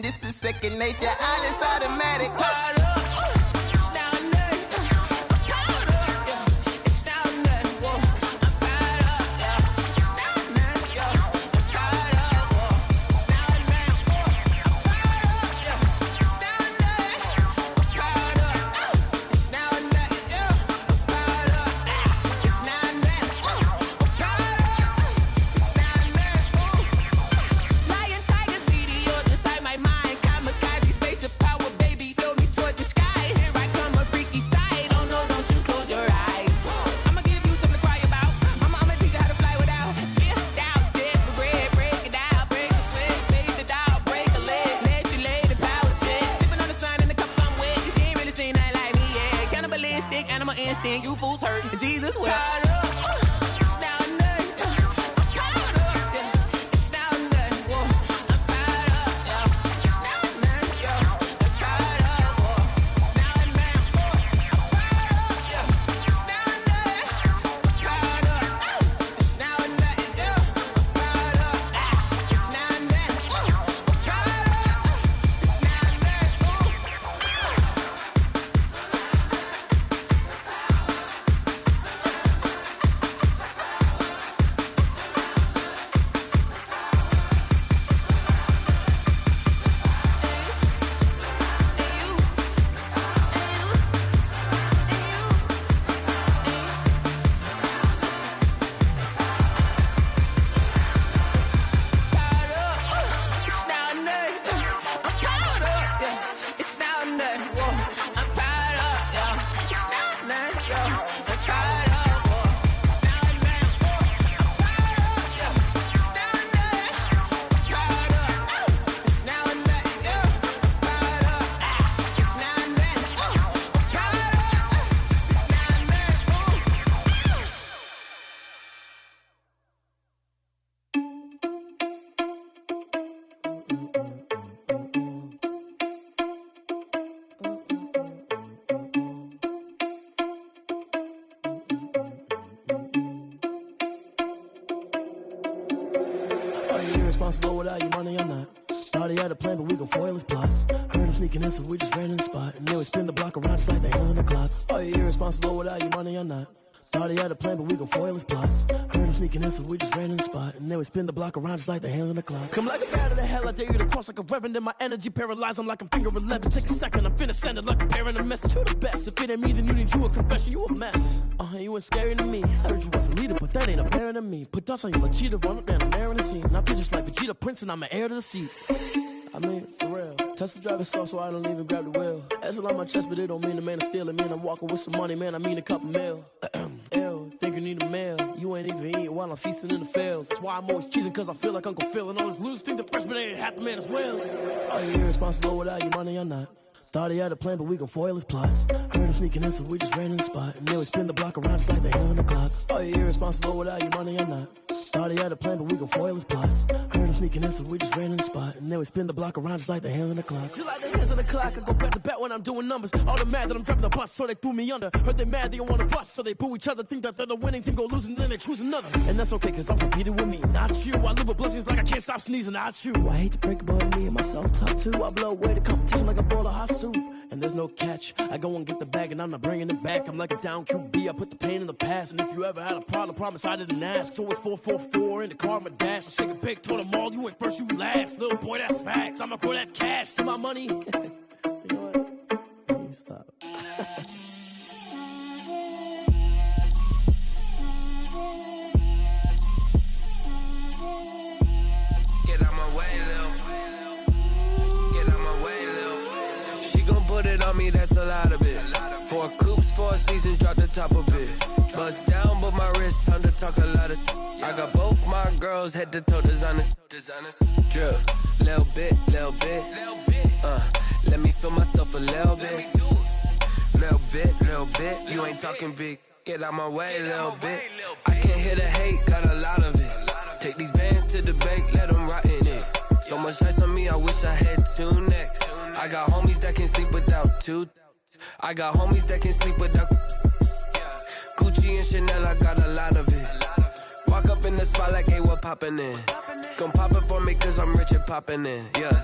This is second nature, all is automatic. Lion, tigers, meteors inside my mind. Kamikaze, spaceship power, baby. Show me towards the irresponsible without your money or not. Thought he had a plan, but we gon' foil his plot. Heard him sneaking in, so we just ran in the spot. And then we spin the block around just like the hands on the clock. Are you irresponsible without your money or not? Thought he had a plan, but we gon' foil his plot. Heard him sneaking in, so we just ran in the spot. And then we spin the block around just like the hands on the clock. Come like a bat of the hell, I dare you to cross like a reverend. And my energy paralyzed, I'm like I'm finger 11. Take a second, I'm finna send it like a parent a message. You the best, if it ain't me, then you need you a confession. You a mess, you ain't scary to me. I heard you was a leader, but that ain't apparent to me. Put dust on you like cheetah, run up down, I'm airing the scene. And I feel just like Vegeta Prince, and I'm an heir to the seat. I mean, for real. Tesla driving slow, so I don't even grab the wheel. That's on my chest, but it don't mean the man is stealing. Mean I'm walking with some money, man, I mean a couple mil. Ew, think you need a meal. You ain't even eating while I'm feasting in the field. That's why I'm always cheesing, cause I feel like Uncle Phil. And all those losers think the freshman ain't half the man as well. Are you irresponsible without your money or not? Thought he had a plan, but we gon' foil his plot. Heard him sneaking in, so we just ran in the spot. And then we spin the block around just like the hands on the clock. Are you irresponsible without your money or not? Thought he had a plan, but we gon' foil his plot. Heard him sneaking in, so we just ran in the spot. And then we spin the block around just like the hands on the clock. Just like the hands on the clock, I go back to back when I'm doing numbers. All the mad that I'm driving the bus, so they threw me under. Heard they mad, they don't wanna bust, so they boo each other. Think that they're the winning team, go losing, then they choose another. And that's okay, cause I'm competing with me, not you. I live with blessings like I can't stop sneezing, not you. I hate to break it, but me and myself top two. I blow away the competition like a bowl of hot soup. And there's no catch. I go and get the bag and I'm not bringing it back. I'm like a down QB, I put the pain in the past. And if you ever had a problem, promise I didn't ask. So it's 444 in the car, my dash. I shake a big, told them all, you went first, you last. Little boy, that's facts. I'ma throw that cash to my money. You know what? Let me stop. Get out my way, Lil. Get out my way, Lil. She gon' put it on me, that's a lot of it. 4 coops, 4 seasons, drop the top a bit. Bust down, but my wrist, time to talk a lot of. I got both my girls head to toe designer. Drip, little bit. Let me feel myself a little bit. Little bit. You ain't talking big. Get out my way, little bit. I can't hear the hate, got a lot of it. Take these bands to the bank, let them rot in it. So much ice on me, I wish I had 2 necks. I got homies that can sleep without 2. I got homies that can sleep without Gucci and Chanel, I got a lot of it. Walk up in the spot like, hey, what poppin' in? Gon' pop it for me cause I'm rich and poppin' in, yeah.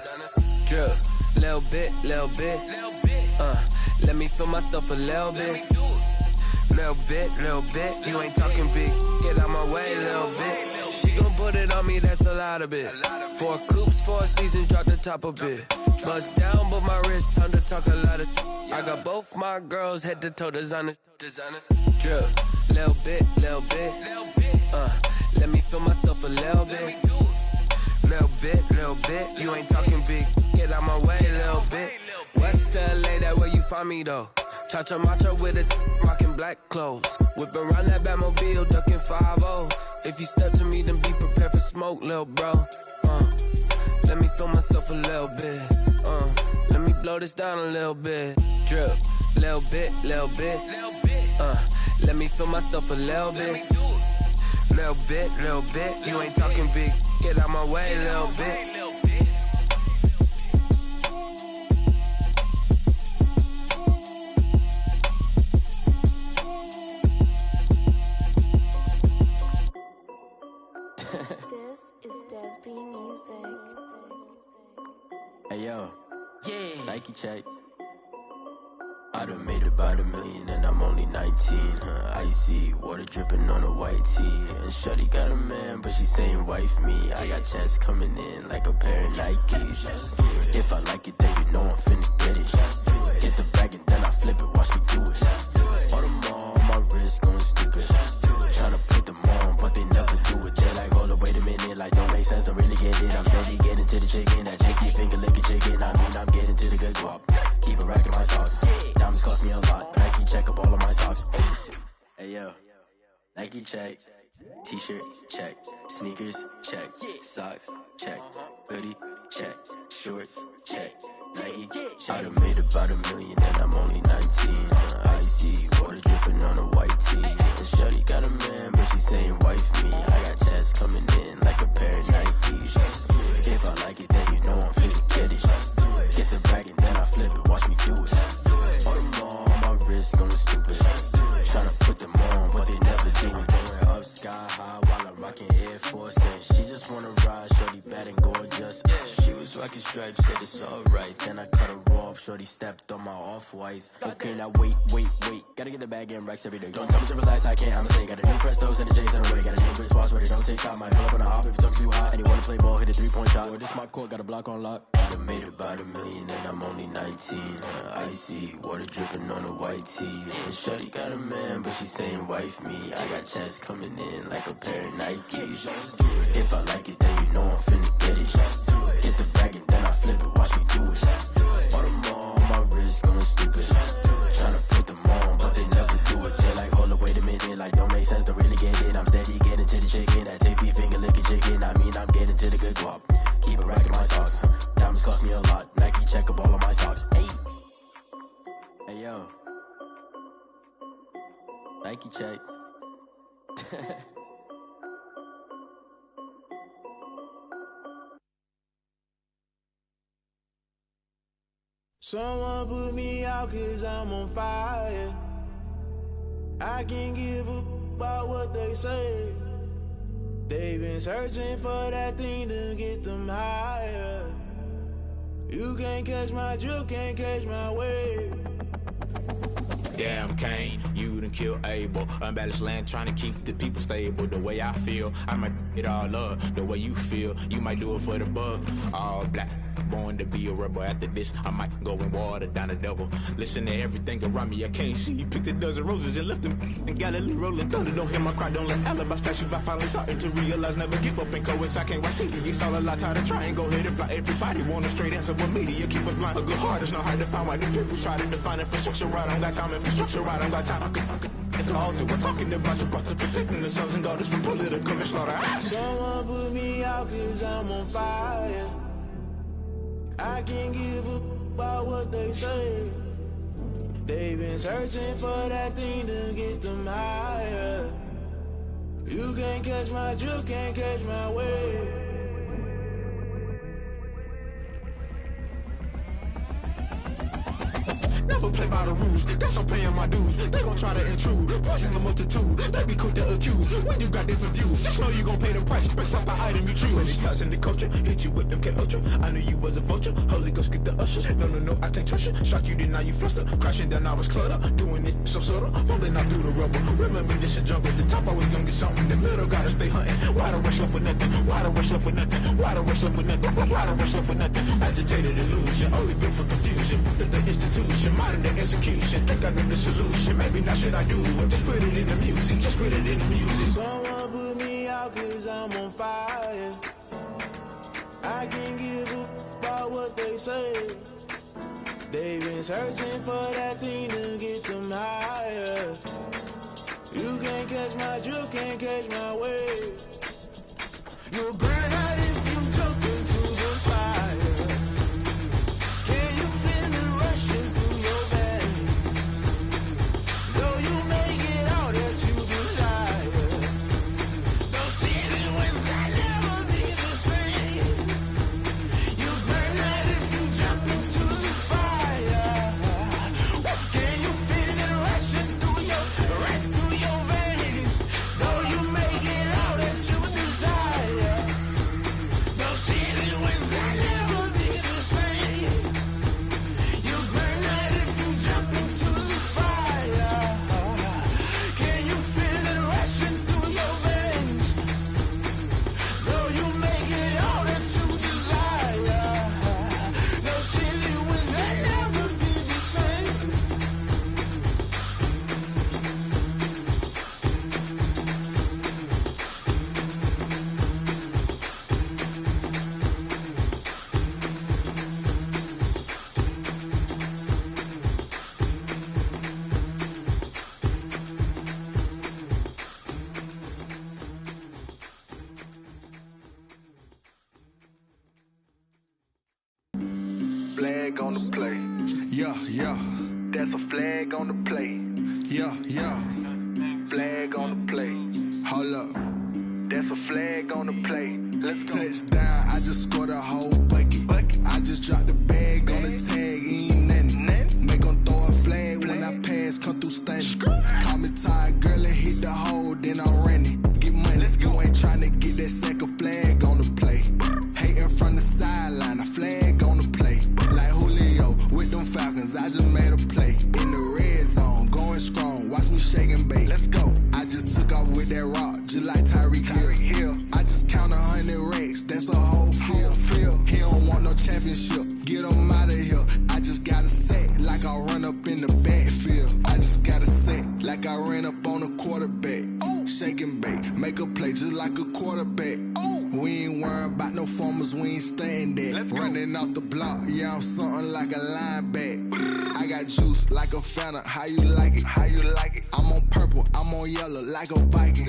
Drip, little bit. Let me feel myself a little bit. Little bit. You ain't talking big. Get out my way, little bit. She gon' put it on me, that's a lot of it. 4 coops, 4 seasons, drop the top a bit. Bust down, but my wrist, time to talk a lot of. I got both my girls head to toe designer. Drip, little bit. Let me feel myself a little bit. Little bit. You ain't talking big. Get out my way, little bit. West LA, that where you find me though. Cha-cha matcha with a rockin' black clothes. Whip around that Batmobile, ducking 5-0. If you step to me, then be prepared for smoke, little bro. Let me feel myself a little bit. Let me blow this down a little bit. Drip, little bit. Let me feel myself a little bit. Little bit. You ain't talking big. Get out my way, little bit. This is Dev B Music. Hey yo, yeah. Nike check. I done made about $1 million and I'm only 19. Icy water dripping on a white tee. And shorty got a man, but she saying wife me. I got checks coming in like a pair of Nikes. If I like it, then you know I'm finna get it. Get the bag and then I flip it, watch me do it. All them on my wrist going stupid. Tryna put them on, but they never do it. They like, hold up, wait a minute, like don't make sense, don't really get it. I'm steady getting to the chicken, that chicky finger licking chicken. I mean, I'm getting to the good guap. Keep a rack in my sauce. Diamonds cost me a lot. Nike check up all of my socks. Hey yo, Nike check. T-shirt check. Sneakers check. Socks check. Hoodie check. Shorts check. Nike. I done made about $1 million and I'm only 19. Icy water dripping on a white tee. And shorty got a man, but she saying wife me. I got checks coming in like a pair of Nikes. If I like it, then you know I'm finna get it. Get the bag and then I flip it, watch me do it. All them on my wrist going stupid. Tryna put them on, but they never do it. Going up sky high while I'm rocking Air Force. And she just wanna ride, shorty batting stripes, said it's alright. Then I cut her off, shorty stepped on my off-whites. Okay, now wait. Gotta get the bag and racks every day. Don't tell me to relax, I can't, I'ma say. Got a new Prestos and the J's on the way. Got a new Chris Foss, but it don't take time. Might pull up on the hop if it talks too hot. And you wanna play ball, hit a 3-point shot. Or this my court, got a block on lock. I done made about $1 million and I'm only 19. Icy, water dripping on a white tee. And shorty got a man, but she saying wife me. I got checks coming in like a pair of Nikes. If I like it, then you know I'm finna get it. Hit the bag and then I flip it, watch me do it. All them on my wrist going stupid. Tryna put them on, but they never do it. They like, hold up, wait a minute, like don't make sense, don't really get it. I'm steady getting to the chicken, that tasty finger licking chicken. I mean, I'm getting to the good guap. Keep a rack in my socks. Diamonds cost me a lot. Nike check up all of my stocks. Hey yo, Nike check. Someone put me out 'cause I'm on fire. I can't give up about what they say. They've been searching for that thing to get them higher. You can't catch my drift, can't catch my wave. Damn, Kane, you done killed Abel. Unbalanced land, trying to keep the people stable. The way I feel, I might it all up. The way you feel, you might do it for the bug. All black, born to be a rebel. After this, I might go and water down the devil. Listen to everything around me, I can't see. Picked a dozen roses and left them in Galilee rolling thunder. Don't hear my cry, don't let alibis pass you. I finally starting to realize, never give up and coast. I can't watch TV, it's all a lot, tired of trying, go ahead and fly. Everybody want a straight answer, but media keep us blind. A good heart is not hard to find. Why the people try to define infrastructure right? I don't got time, infrastructure right, I don't got time. I could it's all to we're talking about you, about to protecting the sons and daughters from political and slaughter. Someone put me out 'cause I'm on fire. I can't give up about what they say. They've been searching for that thing to get them higher. You can't catch my drift, can't catch my wave. Never play by the rules, guess I'm paying my dues. They gon' try to intrude, poison the multitude. They be quick to accuse, when you got different views. Just know you gon' pay the price, based off the item you choose. Many times in the culture, hit you with MK Ultra. I knew you was a vulture, Holy Ghost get the ushers. No, I can't trust you. Shock you, then now you fluster. Crashing down, I was cluttered. Doing this so subtle, falling out through the rubble. Remember this a jungle, the top always gonna get something. The middle gotta stay hunting. Why the rush left for nothing? Why the rush left for nothing? Why the rush left for nothing? Why the rush left for nothing? Agitated illusion, only built for confusion. The institution, modern day execution. Think I know the solution. Maybe not should I do it? Just put it in the music. Just put it in the music. Someone put me out 'cause I'm on fire. I can't give up about what they say. They've been searching for that thing to get them higher. You can't catch my drift, can't catch my wave. You'll burn out if you jump into the fire. Can you feel it rushing through your veins? Though you may get all that you desire, those feelings will never be the same. You burn out if you jump into the fire. Can you feel it rushing through right through your veins? Though you may get all that you desire, those feelings will never be the same. You burn out if you jump into the fire. Can you feel it rushing through your veins? Though you may get all that you desire, those feelings will never be the same. Flag on the play. Yeah. That's a flag on the play. Yeah. Flag on the play. Hold up. That's a flag on the play. Let's go. Touchdown, I just scored a whole bucket. I just dropped the bag on the tag, ain't nothing. Make 'em throw a flag when I pass, come through stunning. Call me tired, girl, and hit the hole, then I'm running. Get money, you ain't tryna get that second flag on the play. Hating from the sideline, a flag on that rock, just like Tyreek Hill. I just count 100 racks, that's a whole field. He don't want no championship, get him out of here. I just gotta set like I run up in the backfield. I just gotta set like I ran up on a quarterback. Shake and bake, make a play just like a quarterback. We ain't worrying about no formers, we ain't staying there. Running off the block, yeah, I'm something like a linebacker. I got juice like a Fanta, how you like it? How you like it? I'm on purple, I'm on yellow like a Viking.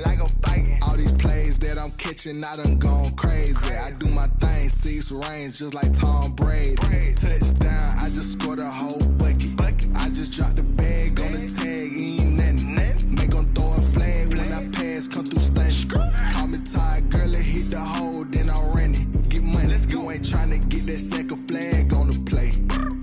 All these plays that I'm catching, I done gone crazy. I do my thing, 6 range just like Tom Brady. Touchdown, I just scored a whole bucket. I just dropped the bag on the tag, ain't nothing. Make them throw a flag when I pass, come through stunning. Call me tired, girl, it hit the hole, then I ran it. Get money, you ain't tryna get that second flag on the play.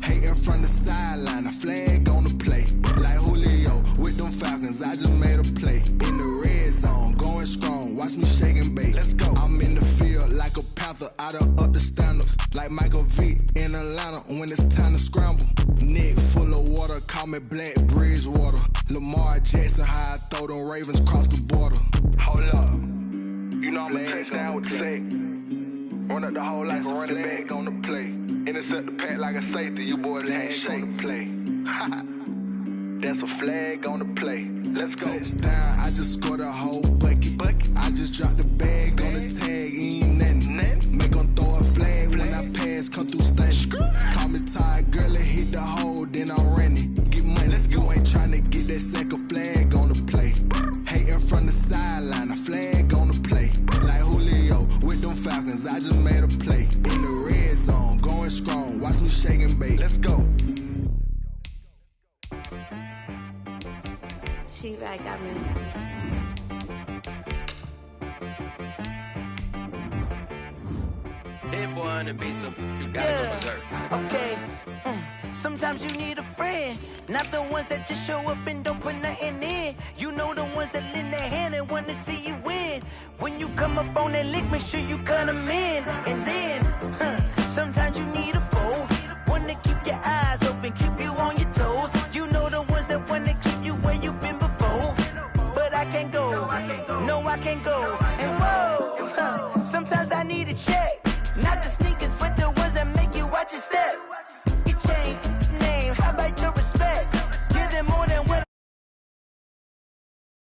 Hating from the sideline, a flag on the play. Like Julio with them Falcons, I just made a play. In the red zone, going strong, watch me shake and bake. I'm in the field like a Panther, I done up the standards. Like Michael Vick in Atlanta when it's time to scramble. Neck full of water, call me Black Bridgewater. Lamar Jackson, how I throw them Ravens cross the border. Hold up, you know I'm a touchdown with the sack. Run up the whole like a running back on the play. Intercept the pack like a safety, you boys can't shake the play. That's a flag on the play. Let's go. Touchdown, I just scored a whole bucket. I just dropped the bag on the tag, ain't nothing. Make them throw a flag when I pass, come through stunning. Call me tired, girl, it hit the hole, then I ran it. Get money, you ain't tryna get that second flag on the play. Hating from the sideline, a flag on the play. Like Julio with them Falcons, I just made a play. In the red zone, going strong, watch me shake and bake. Let's go. She back got me. Hit boy on the beat, so you gotta go berserk. Okay. Sometimes you need a friend, not the ones that just show up and don't put nothing in. You know the ones that lend their hand and want to see you win. When you come up on that lick, make sure you cut them in. And then, sometimes you need a foe, one to keep your eyes open, keep you on your toes. You know the ones that want to keep you where you've been before. But I can't go, no I can't go. And whoa.